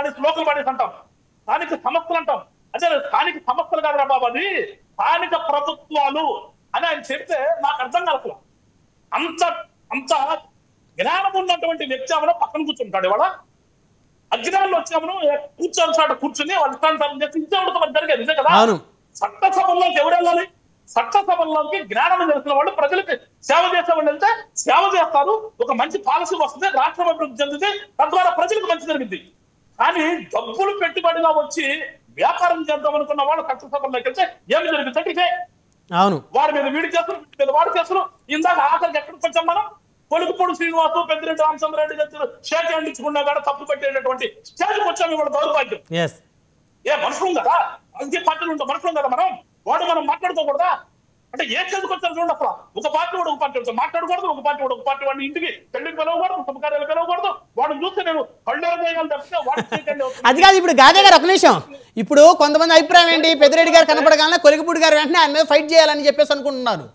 బాడీస్ అంటాం, స్థానిక సంస్థలు అంటాం. అదే స్థానిక సంస్థలు కాదురా బాబు, అది స్థానిక ప్రభుత్వాలు అని ఆయన చెప్తే నాకు అర్థం కాదు. అంత జ్ఞానం ఉన్నటువంటి వ్యక్తి ఏమైనా పక్కన కూర్చుంటాడు. ఇవాళ అజ్ఞానంలో వచ్చామను కూర్చుని వాళ్ళు ఇష్టానుసారం చేసి ఇచ్చేవాళ్ళతో మనకు జరిగేది నిజం కదా. చట్టసభల్లోకి ఎవరు వెళ్ళాలి? చట్టసభల్లోకి జ్ఞానం తెలిసిన వాళ్ళు ప్రజలకు సేవ చేసే వాళ్ళు వెళ్తే సేవ చేస్తారు. ఒక మంచి పాలసీ వస్తుంది, రాష్ట్రం అభివృద్ధి చెందింది, తద్వారా ప్రజలకు మంచి జరిగింది. కానీ డబ్బులు పెట్టుబడిగా వచ్చి వ్యాపారం చేద్దాం అనుకున్న వాళ్ళు చట్టసభల్లోకి వెళ్తే ఏమి జరుగుతుంది? ఇదే వాడి మీద వీడి చేస్తారు, వీడి మీద వాడు చేస్తారు. ఇందాక ఆఖరికి ఎక్కడికి వచ్చాం మనం? కొలుకుపూడి శ్రీనివాసు, పెద్దిరెడ్డి రామచంద్రరెడ్డి గారు షేక్ అందించుకున్నా కూడా తప్పు పెట్టేటటువంటి స్టేజ్కి వచ్చాము. ఇవాళ దౌర్భాగ్యం. ఏ మనుషులు కదా, రాజకీయ పార్టీలు ఉంటాం, మనుషులు కదా మనం మాట్లాడుకోకూడదా? అంటే ఏ స్టేజ్కి వచ్చారు చూడండి. అసలు ఒక పార్టీ వాడు ఒక పార్టీ వచ్చారు మాట్లాడకూడదు, ఒక పార్టీ వాడిని ఇంటికి పెళ్లికి పిలవకూడదు, శుభకార్యాలు పిలవకూడదు. వాడిని చూస్తే నేను కళ్ళేరు చేయాలి తప్పితే వాడు అది కాదు. ఇప్పుడు గాదే గారు ఒక నిమిషం, ఇప్పుడు కొంతమంది అభిప్రాయం ఏంటి, పెద్దిరెడ్డి గారు కనపడగానే కొలికపూడి గారు వెంటనే ఆయన మీద ఫైట్ చేయాలని చెప్పేసి అనుకుంటున్నారు.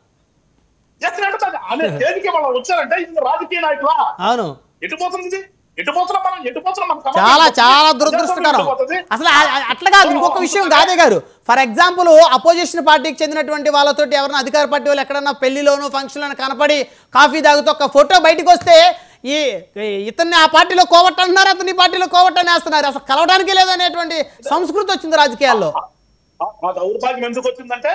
దేనికి వాళ్ళు వచ్చారంటే ఇది రాజకీయ నాయకులా? అవును. ఎటుపోతుంది చాలా చాలా దురదృష్టకరం. అసలు అట్లా కాదు. ఇంకొక విషయం గాదే గారు, ఫర్ ఎగ్జాంపుల్ అపోజిషన్ పార్టీకి చెందినటువంటి వాళ్ళతోటి ఎవరైనా అధికార పార్టీ వాళ్ళు ఎక్కడన్నా పెళ్లిలోనూ ఫంక్షన్లోనూ కనపడి కాఫీ తాగుతూ ఒక ఫోటో బయటకు వస్తే ఇతన్ని ఆ పార్టీలో కోవట్టంటున్నారు, అతని పార్టీలో కోవట్టని వేస్తున్నారు. అసలు కలవడానికి లేదనేటువంటి సంస్కృతి వచ్చింది రాజకీయాల్లో. దౌర్భాగ్యం ఎందుకు వచ్చిందంటే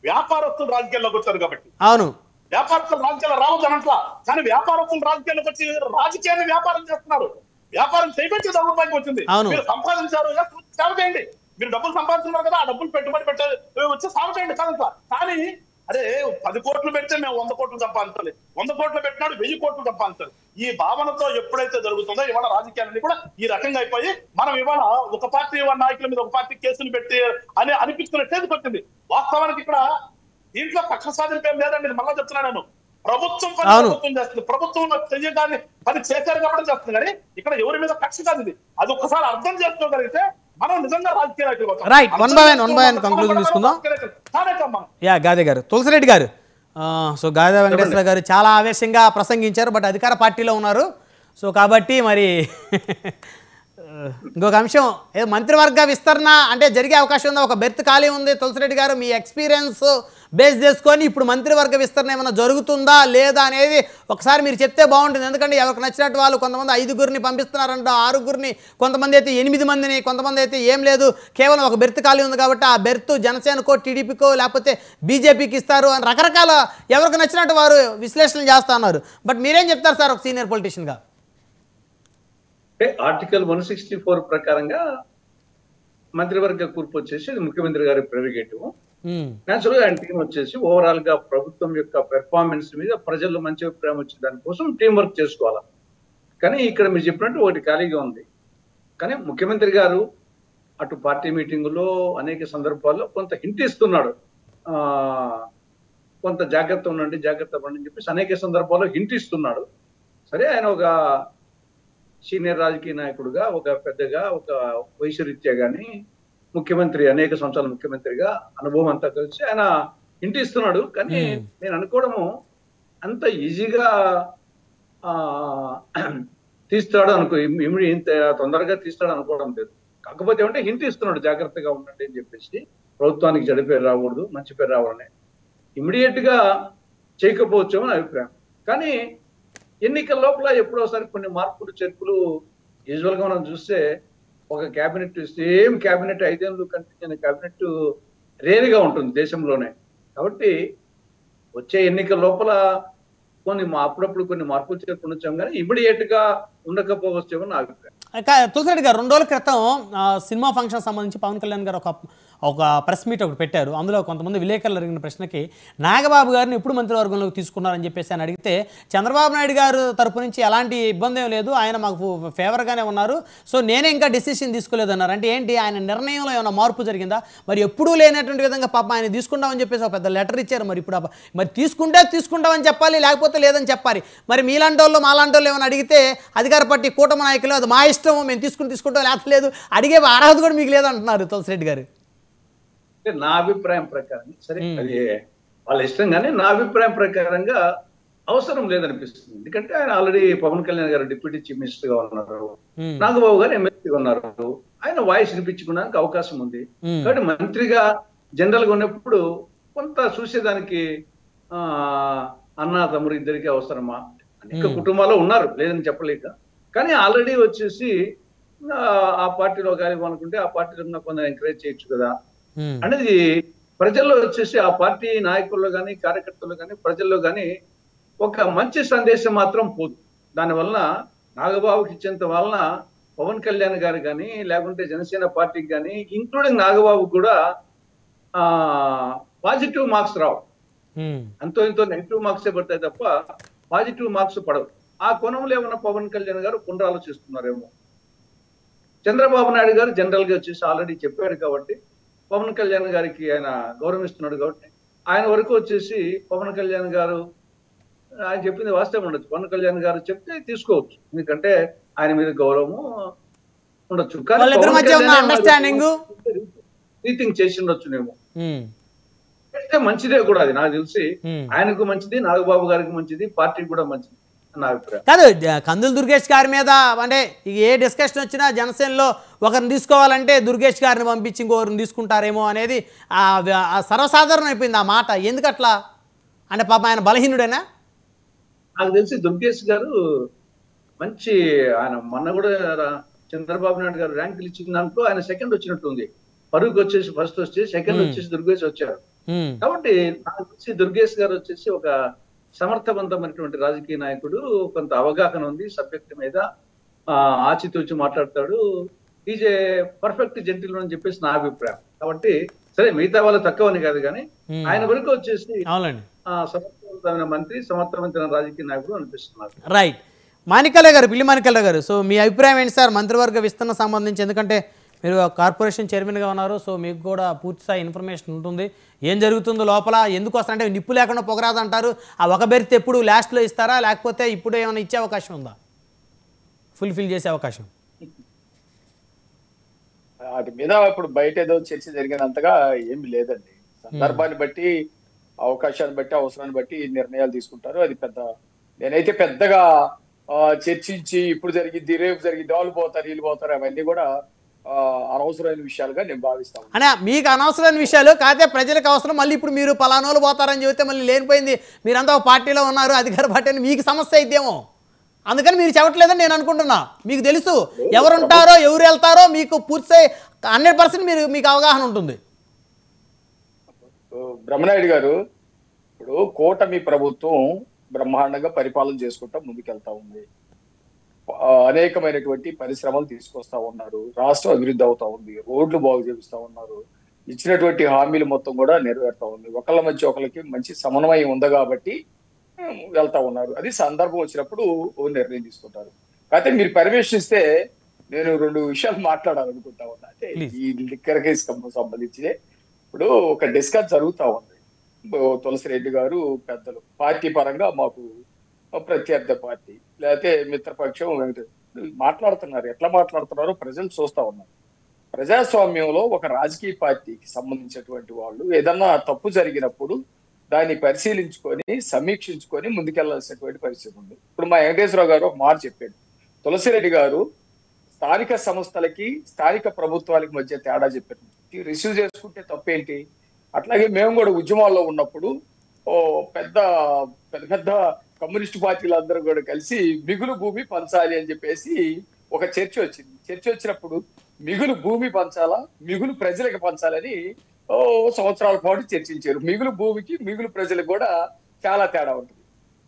వ్యాపారస్తులు రాజకీయాల్లోకి వచ్చారు కాబట్టి. అవును, వ్యాపారస్తులు రాజకీయాలు రావద్దు అట్లా, కానీ వ్యాపారస్తులు రాజకీయాల్లోకి వచ్చి రాజకీయాన్ని వ్యాపారం చేస్తున్నారు. వ్యాపారం చేయబట్టి దౌర్భాగ్యం వచ్చింది. మీరు సంపాదించారు, సేవ చేయండి. మీరు డబ్బులు సంపాదించున్నారు కదా, ఆ డబ్బులు పెట్టుబడి పెట్టే వచ్చి సేవ చేయండి కాదంతా. కానీ అరే 10 కోట్లు పెడితే మేము 100 కోట్లు సంపాదించాలి, 100 కోట్లు పెట్టినాడు 1000 కోట్లు సంపాదించాలి. ఈ భావనతో ఎప్పుడైతే జరుగుతుందో ఇవాళ రాజకీయాలన్నీ కూడా ఈ రకంగా అయిపోయి మనం ఇవాళ ఒక పార్టీ నాయకుల మీద ఒక పార్టీ కేసులు పెట్టి అని అనిపిస్తున్న స్టేజ్కి వచ్చింది. వాస్తవానికి ఇక్కడ దీంట్లో పక్ష సాధింపు ఏం లేదండి, మళ్ళా చెప్తున్నాను. ప్రభుత్వం పని ప్రభుత్వం చేస్తుంది, ప్రభుత్వం చెయ్యడాన్ని పని చేశారు కాబట్టి చేస్తుంది. కానీ ఇక్కడ ఎవరి మీద కక్ష కాదు ఇది. అది ఒక్కసారి అర్థం చేసుకోగలిగితే మనం నిజంగా రాజకీయ నాయకులు అవుతాం. Right, one by one conclusion తీసుకుందాం. యా గాదే గారు, తులసిరెడ్డి గారు, సో గాదే వెంకటేశ్వర గారు చాలా ఆవేశంగా ప్రసంగించారు, బట్ అధికార పార్టీలో ఉన్నారు. సో కాబట్టి మరి ఇంకొక అంశం, ఏదో మంత్రివర్గ విస్తరణ అంటే జరిగే అవకాశం ఉందా? ఒక బెర్త్ ఖాళీ ఉంది. తులసిరెడ్డి గారు, మీ ఎక్స్పీరియన్స్ బేస్ చేసుకొని ఇప్పుడు మంత్రివర్గ విస్తరణ ఏమైనా జరుగుతుందా లేదా అనేది ఒకసారి మీరు చెప్తే బాగుంటుంది. ఎందుకంటే ఎవరికి నచ్చినట్టు వాళ్ళు కొంతమంది 5గురిని పంపిస్తున్నారంట, 6గురిని, కొంతమంది అయితే 8 మందిని, కొంతమంది అయితే ఏం లేదు కేవలం ఒక బెర్త్ ఖాళీ ఉంది కాబట్టి ఆ బెర్త్ జనసేనకో టీడీపీకో లేకపోతే బీజేపీకి ఇస్తారు అని రకరకాల ఎవరికి నచ్చినట్టు వారు విశ్లేషణలు చేస్తూ ఉన్నారు. బట్ మీరేం చెప్తారు సార్ ఒక సీనియర్ పొలిటీషియన్గా? ఆర్టికల్ 164 ప్రకారంగా మంత్రివర్గ కూర్పు వచ్చేసి ముఖ్యమంత్రి గారి ప్రెరిగేటివ్. న్యాచురల్ గా ఆయన టీం వచ్చేసి ఓవరాల్ గా ప్రభుత్వం యొక్క పెర్ఫార్మెన్స్ మీద ప్రజల్లో మంచి అభిప్రాయం వచ్చే దానికోసం టీం వర్క్ చేసుకోవాలి. కానీ ఇక్కడ మీరు చెప్పినట్టు ఒకటి ఖాళీగా ఉంది. కానీ ముఖ్యమంత్రి గారు అటు పార్టీ మీటింగులో అనేక సందర్భాల్లో కొంత హింట్ ఇస్తున్నాడు, కొంత జాగ్రత్త ఉండండి, జాగ్రత్త పడండి అని చెప్పేసి అనేక సందర్భాల్లో హింట్ ఇస్తున్నాడు. సరే, ఆయన ఒక సీనియర్ రాజకీయ నాయకుడుగా, ఒక పెద్దగా, ఒక వయసు రీత్యా కానీ ముఖ్యమంత్రి, అనేక సంవత్సరాల ముఖ్యమంత్రిగా అనుభవం అంతా కలిసి ఆయన ఇంటి ఇస్తున్నాడు. కానీ నేను అనుకోవడము అంత ఈజీగా తీస్తాడు ఇంత తొందరగా తీస్తాడు అనుకోవడం లేదు. కాకపోతే ఏమంటే హింట్ ఇస్తున్నాడు, జాగ్రత్తగా ఉండండి అని చెప్పేసి, ప్రభుత్వానికి చెడు పేరు రాకూడదు, మంచి పేరు రావాలని. ఇమ్మీడియట్ గా చేయకపోవచ్చేమో నా అభిప్రాయం. కానీ ఎన్నికల లోపల ఎప్పుడోసారి కొన్ని మార్పులు చేర్పులు యూజువల్ గా మనం చూస్తే ఒక క్యాబినెట్, సేమ్ క్యాబినెట్ 5 ఏళ్ళు కంటిన్యూ క్యాబినెట్ రేరుగా ఉంటుంది దేశంలోనే. కాబట్టి వచ్చే ఎన్నికల లోపల అప్పుడప్పుడు కొన్ని మార్పులు చేర్పులు వచ్చాం, కానీ ఇమ్మీడియట్ గా ఉండకపోవచ్చేమో నా అభిప్రాయం. తులసిరెడ్డి గారు, 2 రోజుల క్రితం సినిమా ఫంక్షన్ సంబంధించి పవన్ కళ్యాణ్ గారు ఒక ప్రెస్ మీట్ ఒకటి పెట్టారు. అందులో కొంతమంది విలేకరులు అడిగిన ప్రశ్నకి నాగబాబు గారిని ఎప్పుడు మంత్రివర్గంలోకి తీసుకున్నారని చెప్పేసి అని అడిగితే, చంద్రబాబు నాయుడు గారు తరపు నుంచి ఎలాంటి ఇబ్బంది ఏం లేదు, ఆయన మాకు ఫేవర్గానే ఉన్నారు, సో నేనే ఇంకా డెసిషన్ తీసుకోలేదన్నారు. అంటే ఏంటి, ఆయన నిర్ణయంలో ఏమైనా మార్పు జరిగిందా? మరి ఎప్పుడూ లేనటువంటి విధంగా పాపం ఆయన తీసుకుంటామని చెప్పేసి ఒక పెద్ద లెటర్ ఇచ్చారు. మరి ఇప్పుడు మరి తీసుకుంటామని చెప్పాలి, లేకపోతే లేదని చెప్పాలి. మరి మీలాంటి వాళ్ళు మాలాంటి వాళ్ళు ఏమైనా అడిగితే అధికార పార్టీ కూటమి నాయకులు అది మా ఇష్టం, మేము తీసుకుంటాం లేకపోతే లేదు, అడిగే అర్హత కూడా మీకు లేదు అంటున్నారు తులసిరెడ్డి గారు. నా అభిప్రాయం ప్రకారం, సరే అది వాళ్ళ ఇష్టం, కానీ నా అభిప్రాయం ప్రకారంగా అవసరం లేదనిపిస్తుంది. ఎందుకంటే ఆయన ఆల్రెడీ పవన్ కళ్యాణ్ గారు డిప్యూటీ చీఫ్ మినిస్టర్ గా ఉన్నారు, నాగబాబు గారు ఎమ్మెల్సీగా ఉన్నారు, ఆయన వాయిస్ వినిపించుకోవడానికి అవకాశం ఉంది. కాబట్టి మంత్రిగా జనరల్ గా ఉన్నప్పుడు కొంత చూసేదానికి అన్న తమ్ముడు ఇద్దరికి అవసరమా? అనేక కుటుంబాలు ఉన్నారు, లేదని చెప్పలేక. కానీ ఆల్రెడీ వచ్చేసి ఆ పార్టీలో కానివ్వనుకుంటే ఆ పార్టీలో కొందరు ఎంకరేజ్ చేయొచ్చు కదా అనేది ప్రజల్లో వచ్చేసి, ఆ పార్టీ నాయకుల్లో కానీ కార్యకర్తల్లో కానీ ప్రజల్లో కానీ ఒక మంచి సందేశం మాత్రం పోదు. దానివల్ల నాగబాబుకి ఇచ్చేంత వలన పవన్ కళ్యాణ్ గారు కానీ లేకుంటే జనసేన పార్టీకి కానీ ఇంక్లూడింగ్ నాగబాబు కూడా పాజిటివ్ మార్క్స్ రావు. అంతో ఇంతో నెగిటివ్ మార్క్సే పడతాయి తప్ప పాజిటివ్ మార్క్స్ పడవు. ఆ కోణంలో ఏమన్నా పవన్ కళ్యాణ్ గారు పునరాలోచిస్తున్నారేమో. చంద్రబాబు నాయుడు గారు జనరల్ గా వచ్చేసి ఆల్రెడీ చెప్పారు కాబట్టి, పవన్ కళ్యాణ్ గారికి ఆయన గౌరవిస్తున్నాడు కాబట్టి, ఆయన వరకు వచ్చేసి పవన్ కళ్యాణ్ గారు ఆయన చెప్పింది వాస్తవం ఉండొచ్చు. పవన్ కళ్యాణ్ గారు చెప్తే తీసుకోవచ్చు, ఎందుకంటే ఆయన మీద గౌరవము ఉండొచ్చు. రీథింక్ చేసి ఉండొచ్చునేమో. అయితే మంచిదే కూడా అది, నాకు తెలిసి ఆయనకు మంచిది, నాగబాబు గారికి మంచిది, పార్టీకి కూడా మంచిది నా అభిప్రాయం. కాదు, కందుల దుర్గేష్ గారి మీద అంటే ఏ డిస్కషన్ వచ్చినా జనసేనలో ఒకరిని తీసుకోవాలంటే దుర్గేష్ గారిని పంపించి ఇంకొకరిని తీసుకుంటారేమో అనేది సర్వసాధారణం అయిపోయింది ఆ మాట. ఎందుకట్లా అంటే పాప ఆయన బలహీనుడేనా? నాకు తెలిసి దుర్గేష్ గారు మంచి, ఆయన మొన్న కూడా చంద్రబాబు నాయుడు గారు ర్యాంకులు ఇచ్చిన దాంట్లో ఆయన సెకండ్ వచ్చినట్టుంది. పరుగు వచ్చేసి ఫస్ట్ వచ్చి, సెకండ్ వచ్చేసి దుర్గేష్ వచ్చారు. కాబట్టి నాకు తెలిసి దుర్గేష్ గారు వచ్చేసి ఒక సమర్థవంతమైనటువంటి రాజకీయ నాయకుడు, కొంత అవగాహన ఉంది సబ్జెక్ట్ మీద, ఆచితూచి మాట్లాడతాడు, ఈజ్ ఏ పర్ఫెక్ట్ జెంటిల్మెన్ అని చెప్పేసి నా అభిప్రాయం. కాబట్టి సరే, మిగతా వాళ్ళు తక్కువ అని కాదు, కానీ ఆయన వరకు వచ్చేసి సమర్థవంతమైన మంత్రి, సమర్థవంతమైన రాజకీయ నాయకుడు అనిపిస్తున్నారు. రైట్. మాణిక్యాల గారు, పిల్లి మాణిక్యాల గారు, సో మీ అభిప్రాయం ఏంటి సార్ మంత్రివర్గ విస్తరణ సంబంధించి? ఎందుకంటే మీరు కార్పొరేషన్ చైర్మన్గా ఉన్నారు, సో మీకు కూడా పూర్తిస్థాయి ఇన్ఫర్మేషన్ ఉంటుంది. ఏం జరుగుతుందో లోపల, ఎందుకు వస్తారంటే నిప్పు లేకుండా పొగరాదు అంటారు. ఆ ఒక బెర్త్ ఎప్పుడు లాస్ట్లో ఇస్తారా, లేకపోతే ఇప్పుడు ఏమైనా ఇచ్చే అవకాశం ఉందా, ఫుల్ఫిల్ చేసే అవకాశం? వాటి మీద ఇప్పుడు బయట ఏదో చర్చ జరిగినంతగా ఏమి లేదండి. సందర్భాన్ని బట్టి, అవకాశాన్ని బట్టి, అవసరాన్ని బట్టి నిర్ణయాలు తీసుకుంటారు. అది నేనైతే పెద్దగా చర్చించి ఇప్పుడు జరిగింది, రేపు జరిగింది, వాళ్ళు పోతారు, వీళ్ళు పోతారు, అవన్నీ కూడా అనవసరమైన విషయాలుగా నేను భావిస్తాను. అంటే మీకు అనవసరమైన విషయాలు కాకపోతే ప్రజలకు అవసరం. మళ్ళీ ఇప్పుడు మీరు పలానోళ్ళు పోతారని చెబితే మళ్ళీ లేనిపోయింది, మీరంతా ఒక పార్టీలో ఉన్నారు, అధికార పార్టీ అని మీకు సమస్య అయితేమో, అందుకని మీరు చెప్పట్లేదని నేను అనుకుంటున్నా. మీకు తెలుసు ఎవరుంటారో ఎవరు వెళ్తారో, మీకు పూర్తి 100% మీకు అవగాహన ఉంటుంది. బ్రహ్మనాయుడు గారు, ఇప్పుడు కూటమి ప్రభుత్వం బ్రహ్మాండంగా పరిపాలన చేసుకుంటా ముందుకెళ్తా ఉంది. అనేకమైనటువంటి పరిశ్రమలు తీసుకొస్తా ఉన్నారు. రాష్ట్రం అభివృద్ధి అవుతా ఉంది. రోడ్లు బాగు చేపిస్తా ఉన్నారు. ఇచ్చినటువంటి హామీలు మొత్తం కూడా నెరవేరుతా ఉంది. ఒకళ్ళ మధ్య ఒకరికి మంచి సమన్వయం ఉంది కాబట్టి వెళ్తా ఉన్నారు. అది సందర్భం వచ్చినప్పుడు నిర్ణయం తీసుకుంటారు. కాకపోతే మీరు పర్మిషన్ ఇస్తే నేను 2 విషయాలు మాట్లాడాలనుకుంటా ఉన్నా. అంటే ఈ లిక్కర్ కేసు సంబంధించి ఇప్పుడు ఒక డిస్కస్ జరుగుతా ఉంది. తులసిరెడ్డి గారు పెద్దలు పార్టీ పరంగా మాకు ప్రత్యర్థి పార్టీ లేకపోతే మిత్రపక్షం మాట్లాడుతున్నారు. ఎట్లా మాట్లాడుతున్నారో ప్రజలు చూస్తా ఉన్నారు. ప్రజాస్వామ్యంలో ఒక రాజకీయ పార్టీకి సంబంధించినటువంటి వాళ్ళు ఏదన్నా తప్పు జరిగినప్పుడు దాన్ని పరిశీలించుకొని సమీక్షించుకొని ముందుకెళ్లాల్సినటువంటి పరిస్థితి ఉంది. ఇప్పుడు మా వెంకటేశ్వరరావు గారు ఒక మాట చెప్పాడు. తులసిరెడ్డి గారు స్థానిక సంస్థలకి స్థానిక ప్రభుత్వాలకి మధ్య తేడా చెప్పారు. రిసీవ్ చేసుకుంటే తప్పేంటి? అట్లాగే మేము కూడా ఉద్యమాల్లో ఉన్నప్పుడు పెద్ద పెద్ద కమ్యూనిస్ట్ పార్టీలు అందరూ కూడా కలిసి మిగులు భూమి పంచాలి అని చెప్పేసి ఒక చర్చ వచ్చింది. చర్చ వచ్చినప్పుడు మిగులు భూమి పంచాలా, మిగులు ప్రజలకు పంచాలని సంవత్సరాల పాటు చర్చించారు. మిగులు భూమికి మిగులు ప్రజలకు కూడా చాలా తేడా ఉంటుంది.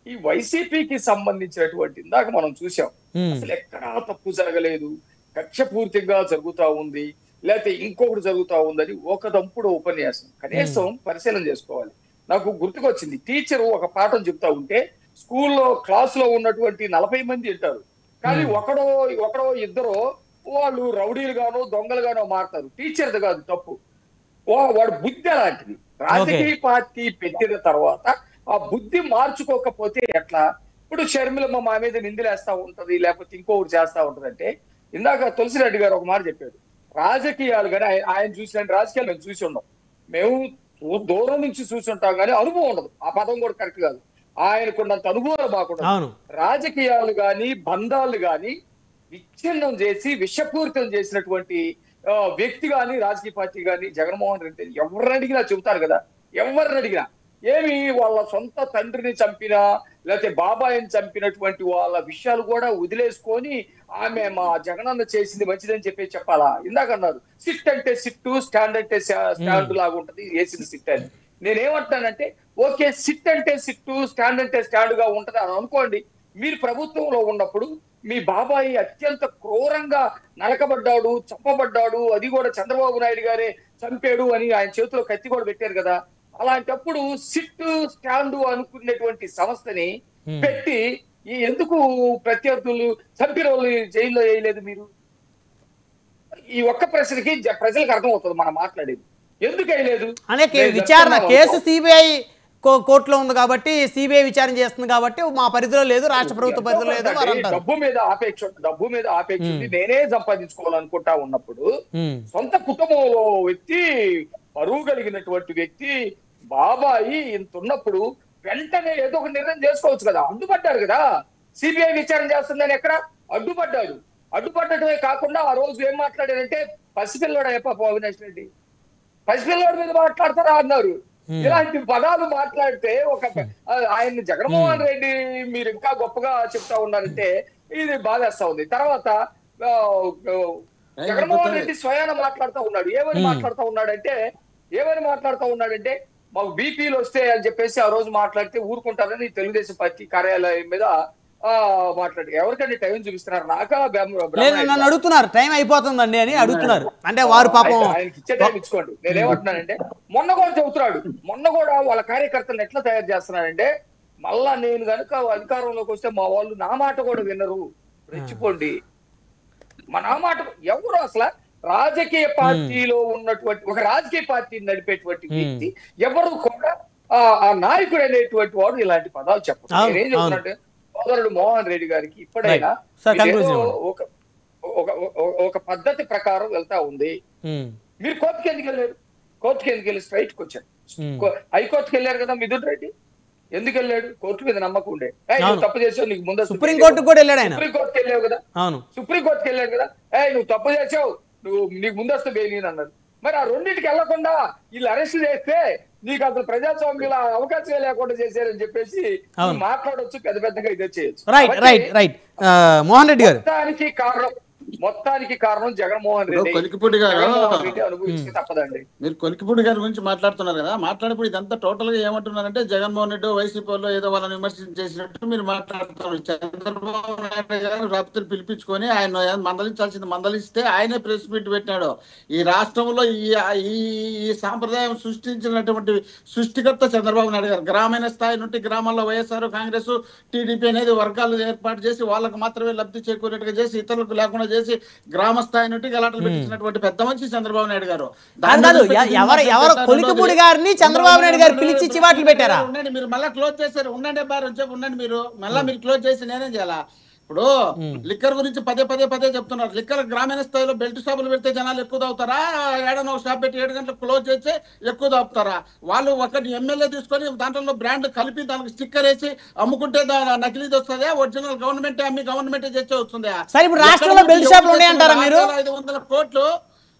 ఈ వైసీపీకి సంబంధించినటువంటి ఇందాక మనం చూసాం, అసలు ఎక్కడా తప్పు జరగలేదు, కక్షపూర్తిగా జరుగుతా ఉంది, లేకపోతే ఇంకొకటి జరుగుతా ఉందని ఒక దంపుడు ఉపన్యాసం. కనీసం పరిశీలన చేసుకోవాలి. నాకు గుర్తుకొచ్చింది, టీచర్ ఒక పాఠం చెప్తా ఉంటే స్కూల్లో క్లాసులో ఉన్నటువంటి 40 మంది వింటారు. కానీ ఒకడో ఇద్దరో వాళ్ళు రౌడీలుగానో దొంగలుగానో మారుతారు. టీచర్ది కాదు తప్పు, వాడు బుద్ధి అలాంటిది. రాజకీయ పార్టీ పెట్టిన తర్వాత ఆ బుద్ధి మార్చుకోకపోతే ఎట్లా? ఇప్పుడు షర్మిలమ్మ మా మీద నిందలేస్తా ఉంటది, లేకపోతే ఇంకొకటి చేస్తా ఉంటది. అంటే ఇందాక తులసిరెడ్డి గారు ఒక మాట చెప్పాడు, రాజకీయాలు కానీ ఆయన చూసిన రాజకీయాలు మేము చూసి ఉన్నాం. మేము దూరం నుంచి చూసి ఉంటాం కానీ అనుభవం ఉండదు. ఆ పదం కూడా కరెక్ట్ కాదు. ఆయనకున్నంత అనుభవాలు మాకుండా రాజకీయాలు కానీ బంధాలు కానీ విచ్ఛిన్నం చేసి విషపూరితం చేసినటువంటి వ్యక్తి కానీ రాజకీయ పార్టీ కానీ జగన్మోహన్ రెడ్డి ఎవరిని అడిగినా చెబుతారు కదా. ఎవరిని అడిగినా ఏమి వాళ్ళ సొంత తండ్రిని చంపినా లేకపోతే బాబాయిని చంపినటువంటి వాళ్ళ విషయాలు కూడా వదిలేసుకొని ఆమె మా జగనన్న చేసింది మంచిదని చెప్పాలా? ఇందాక అన్నారు సిట్ అంటే సిట్టు, స్టాండ్ అంటే స్టాండ్ లాగా ఉంటది వేసిన సిట్ అని. నేనేమంటానంటే ఓకే, సిట్ అంటే సిట్టు, స్టాండ్ అంటే స్టాండ్ గా ఉంటది అని అనుకోండి. మీరు ప్రభుత్వంలో ఉన్నప్పుడు మీ బాబాయి అత్యంత క్రూరంగా నరకబడ్డాడు, చంపబడ్డాడు, అది కూడా చంద్రబాబు నాయుడు గారే చంపాడు అని ఆయన చేతిలో కత్తి కూడా పెట్టారు కదా. అలాంటప్పుడు సిట్టు స్టాండ్ అనుకునేటువంటి సంస్థని పెట్టి ఎందుకు ప్రత్యర్థులు చంపిన వాళ్ళు జైల్లో వేయలేదు మీరు? ఈ ఒక్క ప్రశ్నకి ప్రజలకు అర్థమవుతుంది మనం మాట్లాడేది. ఎందుకు వేయలేదు అనే విచారణ కేసు సిబిఐ కోర్టులో ఉంది కాబట్టి, సిబిఐ విచారణ చేస్తుంది కాబట్టి మా పరిధిలో లేదు, రాష్ట్ర ప్రభుత్వ పరిధిలో లేదు. డబ్బు మీద ఆపేక్ష నేనే సంపాదించుకోవాలనుకుంటా ఉన్నప్పుడు సొంత కుటుంబంలో వ్యక్తి, పరువు కలిగినటువంటి వ్యక్తి బాబాయి ఇంత ఉన్నప్పుడు వెంటనే ఏదో ఒక నిర్ణయం చేసుకోవచ్చు కదా. అడ్డుపడ్డారు కదా, సిబిఐ విచారణ చేస్తుందని ఎక్కడ అడ్డుపడ్డాడు. అడ్డుపడ్డటమే కాకుండా ఆ రోజు ఏం మాట్లాడారంటే పసిపిల్లడు అయ్యప్ప అవినాష్ రెడ్డి పసిపిల్లడి మీద మాట్లాడతారా అన్నారు. ఇలాంటి పదాలు మాట్లాడితే ఒక ఆయన్ని జగన్మోహన్ రెడ్డి మీరు ఇంకా గొప్పగా చెప్తా ఉన్నారంటే ఇది బాధేస్తా ఉంది. తర్వాత జగన్మోహన్ రెడ్డి స్వయాన మాట్లాడుతూ ఉన్నాడు. ఏమని మాట్లాడుతూ ఉన్నాడంటే మాకు బీపీలు వస్తే అని చెప్పేసి ఆ రోజు మాట్లాడితే ఊరుకుంటారని తెలుగుదేశం పార్టీ కార్యాలయం మీద మాట్లాడి ఎవరికంటే టైం చూపిస్తున్నారు. నాకా నన్ను అడుగుతున్నారు టైం అయిపోతుందండి అని అడుగుతున్నారు. అంటే వారు పాపం ఆయనకి ఇచ్చే టైం ఇచ్చుకోండి. నేనేమంటున్నానంటే మొన్న కూడా చెబుతున్నాడు, మొన్న కూడా వాళ్ళ కార్యకర్తలను ఎట్లా తయారు చేస్తున్నానంటే మళ్ళా నేను కనుక అధికారంలోకి వస్తే మా వాళ్ళు నా మాట కూడా వినరు, రెచ్చిపోండి. మా నా మాట ఎవరు అసలు రాజకీయ పార్టీలో ఉన్నటువంటి ఒక రాజకీయ పార్టీని నడిపేటువంటి వ్యక్తి ఎవరు కూడా ఆ నాయకుడు అనేటువంటి వాడు ఇలాంటి పదాలు చెప్పరు. నేనేం చెప్తున్నట్టు సోదరుడు మోహన్ రెడ్డి గారికి ఇప్పుడైనా ఒక పద్ధతి ప్రకారం వెళ్తా ఉంది. మీరు కోర్టుకి ఎందుకు వెళ్ళారు? కోర్టుకి ఎందుకు వెళ్ళి స్ట్రైట్ కి వచ్చారు. హైకోర్టుకి వెళ్ళారు కదా మిథున్ రెడ్డి, ఎందుకు వెళ్ళాడు? కోర్టు మీద నమ్మకం ఉండే. నువ్వు తప్పు చేసావు, నీకు ముందు సుప్రీంకోర్టుకి కూడా వెళ్ళాడు ఆయన. సుప్రీంకోర్టుకి వెళ్ళావు కదా, సుప్రీంకోర్టుకి వెళ్ళాడు కదా, నువ్వు తప్పు చేసావు, నీకు ముందస్తు బెయిల్ అన్నారు. మరి ఆ రెండింటికి వెళ్లకుండా వీళ్ళు అరెస్ట్ చేస్తే నీకు అసలు ప్రజాస్వామ్యంలో అవకాశం లేకుండా చేశారని చెప్పేసి మాట్లాడొచ్చు, పెద్ద పెద్దగా ఇదే చేయొచ్చు. మోహన్ రెడ్డి గారు మొత్తానికి కారణం జగన్మోహన్ రెడ్డి. కొలికిపూడి గారు అనుభవించి తప్పదండి. మీరు కొలికిపూడి గారి గురించి మాట్లాడుతున్నారు కదా, మాట్లాడేప్పుడు ఇదంతా టోటల్ గా ఏమంటున్నారంటే జగన్మోహన్ రెడ్డి వైసీపీలో ఏదో వాళ్ళని విమర్శించేసినట్టు మీరు మాట్లాడుతున్నారు. చంద్రబాబు నాయుడు గారు రాత్రి పిలిపించుకొని ఆయన మందలించాల్సింది మందలిస్తే ఆయనే ప్రెస్ మీట్ పెట్టినాడు. ఈ రాష్ట్రంలో ఈ సాంప్రదాయం సృష్టించినటువంటి సృష్టికర్త చంద్రబాబు నాయుడు గారు. గ్రామీణ స్థాయి నుండి గ్రామాల్లో వైఎస్ఆర్, కాంగ్రెస్, టీడీపీ అనేది వర్గాలు ఏర్పాటు చేసి వాళ్ళకు మాత్రమే లబ్ధి చేకూరేట్టుగా చేసి ఇతరులకు లేకుండా చేసి గ్రామ స్థాయి నుండి గలాటలు పెట్టించినటువంటి పెద్ద మనిషి చంద్రబాబు నాయుడు గారు. ఎవరు కొలికిపూడి గారిని చంద్రబాబు నాయుడు గారు పిలిచి చివాట్లు పెట్టారా? ఉండండి, మీరు మళ్ళీ క్లోజ్ చేశారు. ఉండండి బారు చెప్పు, ఉండండి మీరు మళ్ళీ మీరు క్లోజ్ చేసి నేనేం చేయాలా? ఇప్పుడు లిక్కర్ గురించి పదే చెప్తున్నారు. లిక్కర్ గ్రామీణ స్థాయిలో బెల్ట్ షాపులు పెడితే జనాలు ఎక్కువ తాగుతారా? ఏడనో షాప్ పెట్టి 7 గంటలకు క్లోజ్ చేసి ఎక్కువ తాగుతారా? వాళ్ళు ఒకటి ఎమ్మెల్యే తీసుకొని దాంట్లో బ్రాండ్ కలిపి దానికి స్టిక్కర్ వేసి అమ్ముకుంటే నకిలీది వస్తుందా? ఒరిజినల్ గవర్నమెంట్ అమ్మి గవర్నమెంట్ చేసే వస్తుందా? 6,500 కోట్లు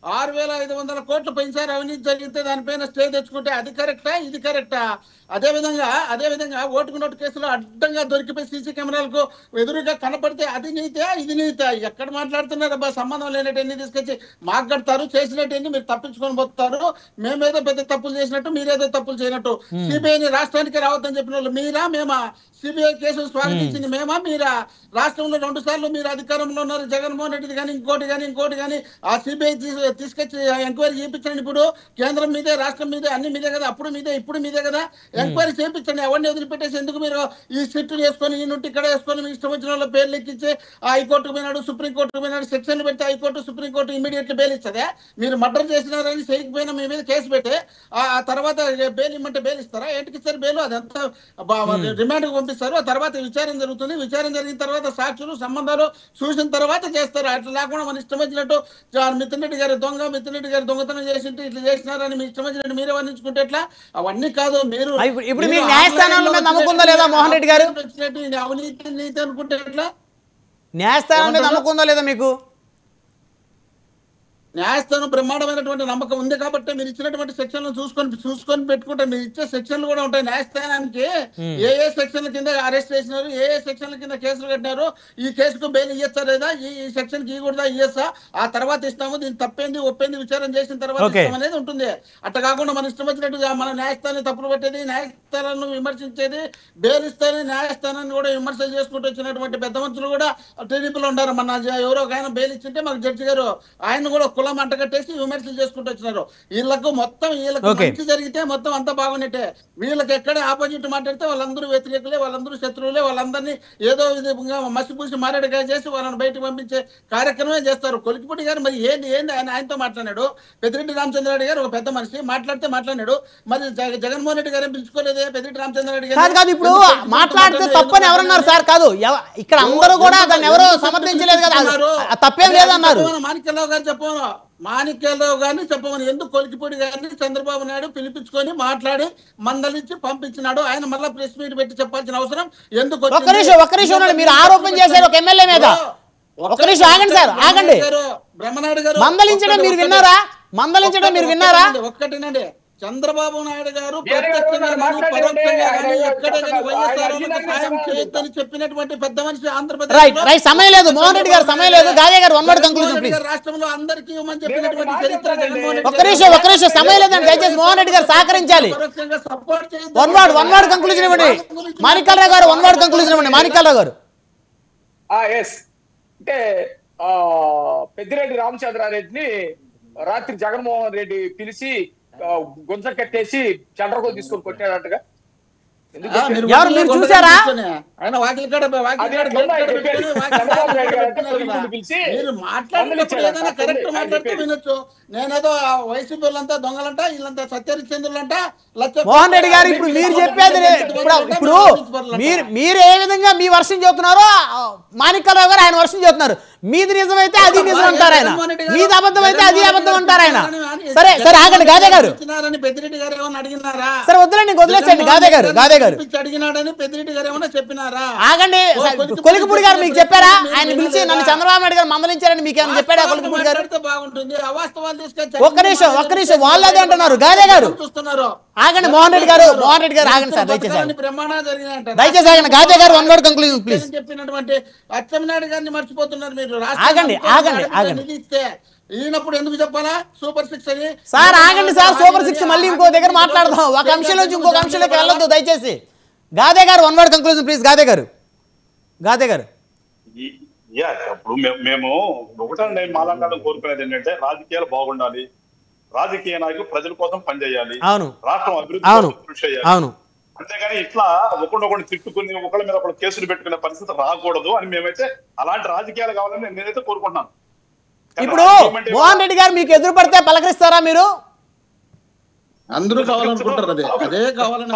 6,500 కోట్లు పోయినసారి అవినీతి జరిగితే దానిపైన స్టే తెచ్చుకుంటే అది కరెక్టా, ఇది కరెక్టా? అదే విధంగా ఓటుకు నోటు కేసులో అడ్డంగా దొరికిపోయి సీసీ కెమెరాలకు ఎదురుగా కనపడితే అది నీతే, ఇది నీతే? ఎక్కడ మాట్లాడుతున్నారు అబ్బా? సంబంధం లేనట్టు తీసుకొచ్చి మాట్లాడతారు. చేసినట్టు మీరు తప్పించుకొని పోతారు. మేమేదో పెద్ద తప్పులు చేసినట్టు మీరేదో తప్పులు చేయనట్టు. సిబిఐని రాష్ట్రానికి రావద్దని చెప్పిన వాళ్ళు మీరా మేమా? సిబిఐ కేసులు స్వాగతించింది మేమా మీరా? రాష్ట్రంలో 2 సార్లు మీరు అధికారంలో ఉన్నారు. జగన్మోహన్ రెడ్డి కానీ ఇంకోటి కానీ ఆ సిబిఐ తీసుకొచ్చి ఎంక్వైరీ చేయించండి. ఇప్పుడు కేంద్రం మీదే, రాష్ట్రం మీదే, అన్ని మీదే కదా. అప్పుడు మీదే, ఇప్పుడు మీదే కదా. ఎంక్వైరీ చేయించండి. ఎవరిని వదిలిపెట్టేసి ఎందుకు మీరు ఈ సిట్టులు వేసుకొని ఈ నుండి ఇక్కడ వేసుకొని మీ ఇష్టం వచ్చిన వాళ్ళ పేర్లు ఎక్కించి హైకోర్టుకు పోయినాడు, సుప్రీంకోర్టుకు పోయినాడు, సెక్షన్లు పెడితే హైకోర్టు, సుప్రీంకోర్టు ఇమీడియట్లీ బెయిల్ ఇస్తుందా? మీరు మర్డర్ చేసినారని చేయకపోయినా మీ మీద కేసు పెట్టి ఆ తర్వాత బెయిల్ ఇమ్మంటే బెయిల్ ఇస్తారా? ఏంటికి ఇస్తారు బెయిల్? అదంతా రిమాండ్కి పంపిస్తారు. ఆ తర్వాత విచారణ జరుగుతుంది. విచారణ జరిగిన తర్వాత సాక్షులు సంబంధాలు చూసిన తర్వాత చేస్తారు. అట్లా లేకుండా మన ఇష్టం వచ్చినట్టు మిథున్ రెడ్డి గారి దొంగతనం చేసింటే ఇట్లా చేసినారని మీ ఇష్టం వచ్చినట్టు మీరే వర్ణించుకుంటే ఎట్లా? అవన్నీ కాదు. మీరు ఇప్పుడు మీరు న్యాయస్థానాల మీద నమ్మకం ఉందా లేదా మోహన్ రెడ్డి గారు? అవినీతి నీతి అనుకుంటే ఎట్లా? న్యాయస్థానం మీద నమ్మకం ఉందా లేదా మీకు? న్యాయస్థానం బ్రహ్మాండమైనటువంటి నమ్మకం ఉంది కాబట్టి మీరు ఇచ్చినటువంటి సెక్షన్లు చూసుకొని పెట్టుకుంటే మీరు ఇచ్చే సెక్షన్లు కూడా ఉంటాయి. న్యాయస్థానానికి ఏ సెక్షన్ల కింద అరెస్ట్ చేసినారు, ఏ సెక్షన్ల కింద కేసులు కట్టినారు, ఈ కేసుకు బెయిల్ ఇయ్యచ్చా లేదా, ఈ సెక్షన్ కి ఇవ్వకూడదా, ఇయ్యచ్చా, ఆ తర్వాత ఇస్తాము, దీన్ని తప్పేంది ఒప్పేంది విచారణ చేసిన తర్వాత ఇస్తాం అనేది ఉంటుంది. అట్లా కాకుండా మన ఇష్టం వచ్చినట్టుగా మన న్యాయస్థానాన్ని తప్పులు పెట్టేది, న్యాయస్థానాలను విమర్శించేది, బెయిల్ ఇస్తానే న్యాయస్థానాన్ని కూడా విమర్శలు చేసుకుంటూ వచ్చినటువంటి పెద్ద మనుషులు కూడా టీడీపీలో ఉన్నారు. మన ఎవరో ఒక ఆయన బెయిల్ ఇచ్చింటే మాకు జడ్జి గారు ఆయన కూడా కులం అంటగట్టేసి విమర్శలు చేసుకుంటూ వచ్చినారు. వీళ్ళకు మంచి జరిగితే మొత్తం అంతా బాగున్నట్టే. వీళ్ళకి ఎక్కడే ఆపోజిట్ మాట్లాడితే వాళ్ళందరూ వ్యతిరేకులే, వాళ్ళందరూ శత్రువులే, వాళ్ళందరినీ ఏదో విధంగా మసిపూసి మారేడుగా చేసి వాళ్ళని బయటకు పంపించే కార్యక్రమమే చేస్తారు. కొలికిపూడి గారు మరి ఏంది ఆయనతో మాట్లాడాడు. పెద్దిరెడ్డి రామచంద్రారెడ్డి గారు ఒక పెద్ద మనిషి మాట్లాడాడు. మరి జగన్మోహన్ రెడ్డి గారు పిలుచుకోలేదే పెద్దిరెడ్డి రామచంద్రారెడ్డి గారు? ఇప్పుడు మాట్లాడితే తప్పని ఎవరన్నారు సార్? కాదు, ఇక్కడ అందరూ కూడా దాన్ని ఎవరో సమర్థించలేదు కదా, తప్పేం లేదన్నారు. మాణిక్యరావు గారు చెప్పను, మాణిక్యరావు గారిని చెప్పమని ఎందుకు కొలికిపూడి గారిని చంద్రబాబు నాయుడు పిలిపించుకొని మాట్లాడి మందలించి పంపించినాడు. ఆయన మళ్ళీ ప్రెస్ మీట్ పెట్టి చెప్పాల్సిన అవసరం ఎందుకు? ఒక్క నిమిషం మీరు ఆరోపణ చేశారు ఒక ఎమ్మెల్యే మీద. ఒక్క నిమిషం ఆగండి సార్, ఆగండి. బ్రహ్మనాయుడు గారు మందలించడం మీరు విన్నారా? ఒక్కటినండి, చంద్రబాబు నాయుడు గారు ప్రత్యక్షంగా పరోక్షంగా చెప్పినటువంటి పెద్ద మనిషి ఆంధ్రప్రదేశ్. సమయం లేదు మోహన్ రెడ్డి గారు, సమయం లేదు. గాదే గారు రాష్ట్రంలో అందరికీ ఇవ్వమని చెప్పినటువంటి చరిత్ర ఒక్క నిమిషం సమయం లేదండి. దయచేసి మోహన్ రెడ్డి గారు సహకరించాలి. వన్ వర్డ్ కంక్లూజన్ ఇవ్వండి మాణిక్యాలరావు గారు. వన్ వర్డ్ కంక్లూజన్ ఇవ్వండి మాణిక్యాలరావు గారు. అంటే పెద్దిరెడ్డి రామచంద్రారెడ్డిని రాత్రి జగన్మోహన్ రెడ్డి పిలిచి గుంజ కట్టేసి చండ్రగోలు తీసుకొని కొట్టాడంటగా. ఎవరు మీరు చూసారా? ఆయన వాకిలి కాడ మీరు మాట్లాడినప్పుడు ఏదైనా కరెక్ట్ మాట్లాడితే వినొచ్చు. నేనేదో వైసీపీ వాళ్ళంతా దొంగలంట, వీళ్ళంతా సత్యహరిశ్చంద్రులంట, మోహన్ రెడ్డి గారు ఇప్పుడు మీరు చెప్పేది ఇప్పుడు మీరు ఏ విధంగా మీ వర్షం చెబుతున్నారో మాణిక్యరావు గారు ఆయన వర్షం చెబుతున్నారు. మీది నిజమైతే అది నిజం అంటారు ఆయన, మీది అబద్ధం అయితే అది అబద్ధం అంటారు ఆయన. సరే సరే ఆగండి గాదే గారు. పెద్దిరెడ్డి గారు ఏమన్నా అడిగినారా? సరే వద్దులేండి, వదిలేసండి గాదే గారు. అడిగినాడని పెద్దిరెడ్డి గారు ఏమన్నా చెప్పినారా? ఆగండి. కొలికపూడి గారు మీకు చెప్పారా? ఆయన పిలిచి నన్ను చంద్రబాబు నాయుడు గారు మందలించారని మీకు ఏమైనా చెప్పాడా కొలికపూడి గారు? బాగుంటుంది. అవాస్తవాలు ఒక్క నిమిషం వాళ్ళు అదే అంటున్నారు. గాదే గారు ఆగండి. మోహన్ రెడ్డి గారు ఆగండి సార్, దయచేసి దయచేసి ఆగండి. గాదే గారు వన్ వర్డ్ కంక్లూజన్ ప్లీజ్. చెప్పినటువంటి అచ్చెన్నాయుడు గారిని మర్చిపోతున్నారు మీరు. ఆగండి ఈయనప్పుడు ఎందుకు చెప్పాలా సూపర్ 6 అని? సార్ ఆగండి సార్, సూపర్ 6 మళ్ళీ ఇంకో దగ్గర మాట్లాడదాం. ఒక అంశం నుంచి ఇంకొక అంశంలోకి వెళ్ళొద్దు దయచేసి. గాదే గారు one word conclusion please. Gade గారు ఇప్పుడు మేము ఒకటే మాట్లాడడం కోరుకునేది ఏంటంటే రాజకీయాలు బాగుండాలి, రాజకీయ నాయకులు ప్రజల కోసం పనిచేయాలి, రాష్ట్రం అభివృద్ధి కృషి చేయాలి. అంతేగాని ఇట్లా ఒకరినొకరిని తిట్టుకుని ఒకళ్ళ మీద ఒకళ్ళు కేసులు పెట్టుకునే పరిస్థితి రాకూడదు అని మేమైతే అలాంటి రాజకీయాలు కావాలని నేనైతే కోరుకుంటున్నాను. ఇప్పుడు మోహన్ రెడ్డి గారు మీకు ఎదురు పడితే పలకరిస్తారా మీరు? అందరూ కావాలనుకుంటారు, అదే కావాలని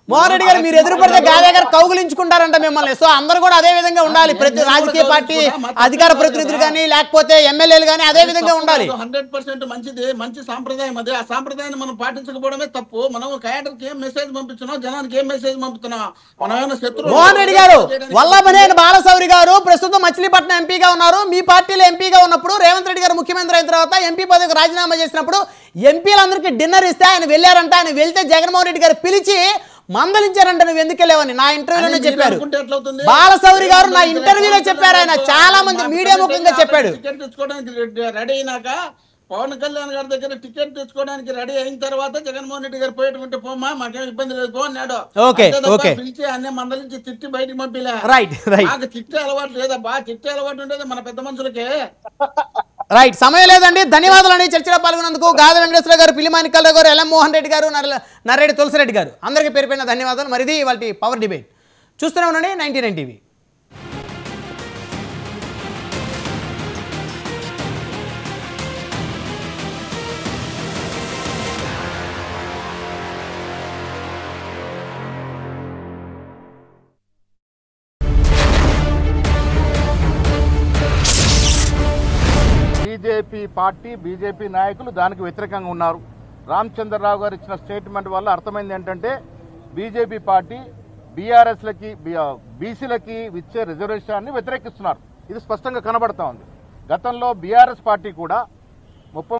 మోహన్ రెడ్డి గారు మీరు ఎదురు పడితే గాదే గారు కౌగులించుకుంటారంట మిమ్మల్ని. సో అందరూ కూడా అదే విధంగా ఉండాలి. ప్రతి రాజకీయ పార్టీ అధికార ప్రతినిధులు కానీ లేకపోతే ఎమ్మెల్యేలు కానీ అదే విధంగా ఉండాలి. 100% మంచిది, మంచి సాంప్రదాయం అది. ఆ సాంప్రదాయాన్ని మనం పాటించకపోవడమే తప్పు. మనం క్యాడర్కి ఏం మెసేజ్ పంపించినాం, జనానికి ఏం మెసేజ్ పంపుతున్నాం? మనం ఏమైనా శత్రువు? మోహన్ రెడ్డి గారు వల్లభనేని బాలశౌరి గారు ప్రస్తుతం మచిలీపట్నం ఎంపీగా ఉన్నారు. మీ పార్టీలో ఎంపీగా ఉన్నప్పుడు రేవంత్ రెడ్డి గారు ముఖ్యమంత్రి అయిన తర్వాత ఎంపీ పదవికి రాజీనామా చేసినప్పుడు ఎంపీలందరికీ డిన్నర్ ఇస్తే ఆయన వెళ్ళారంట. ఆయన వెళ్తే జగన్మోహన్ రెడ్డి గారు పిలిచి మందలించారంట, నువ్వు ఎందుకు వెళ్ళావని నా ఇంటర్వ్యూలోనే చెప్పారు. బాలశౌరి గారు నా ఇంటర్వ్యూలో చెప్పారు. ఆయన చాలా మంది మీడియా ముఖంగా చెప్పాడు. టికెట్ తెచ్చుకోవడానికి రెడీ అయినాక పవన్ కళ్యాణ్ గారి దగ్గర టికెట్ తెచ్చుకోవడానికి రెడీ అయిన తర్వాత జగన్మోహన్ రెడ్డి గారు పోయేట్టుకుంటే పోమా మాకేం ఇబ్బంది లేదు పో అన్నాడు. పిలిచి అన్నీ మందలించి తిట్టి బయటికి పంపిలే. నాకు తిట్టే అలవాటు లేదా? బాగా తిట్టే అలవాటు ఉండేది మన పెద్ద మనుషులకే. రైట్, సమయం లేదండి. ధన్యవాదాలు అండి చర్చలో పాల్గొన్నందుకు. గాదె వెంకటేశ్వర గారు, పిల్లి మాణిక్యాలరావు గారు, ఎల్ఎం మోహన్ రెడ్డి గారు, నర్రెడ్డి తులసిరెడ్డి గారు, అందరికీ పేరు పైన ధన్యవాదాలు. మరిది వాళ్ళ పవర్ డిబేట్ చూస్తూనే ఉండండి 99 టీవీ. బీజేపీ పార్టీ, బీజేపీ నాయకులు దానికి వ్యతిరేకంగా ఉన్నారు. రామచంద్రరావు గారు ఇచ్చిన స్టేట్మెంట్ వల్ల అర్థమైంది ఏంటంటే బీజేపీ పార్టీ బీఆర్ఎస్లకి, బీసీలకి ఇచ్చే రిజర్వేషన్ని వ్యతిరేకిస్తున్నారు. ఇది స్పష్టంగా కనబడతా ఉంది. గతంలో బీఆర్ఎస్ పార్టీ కూడా 30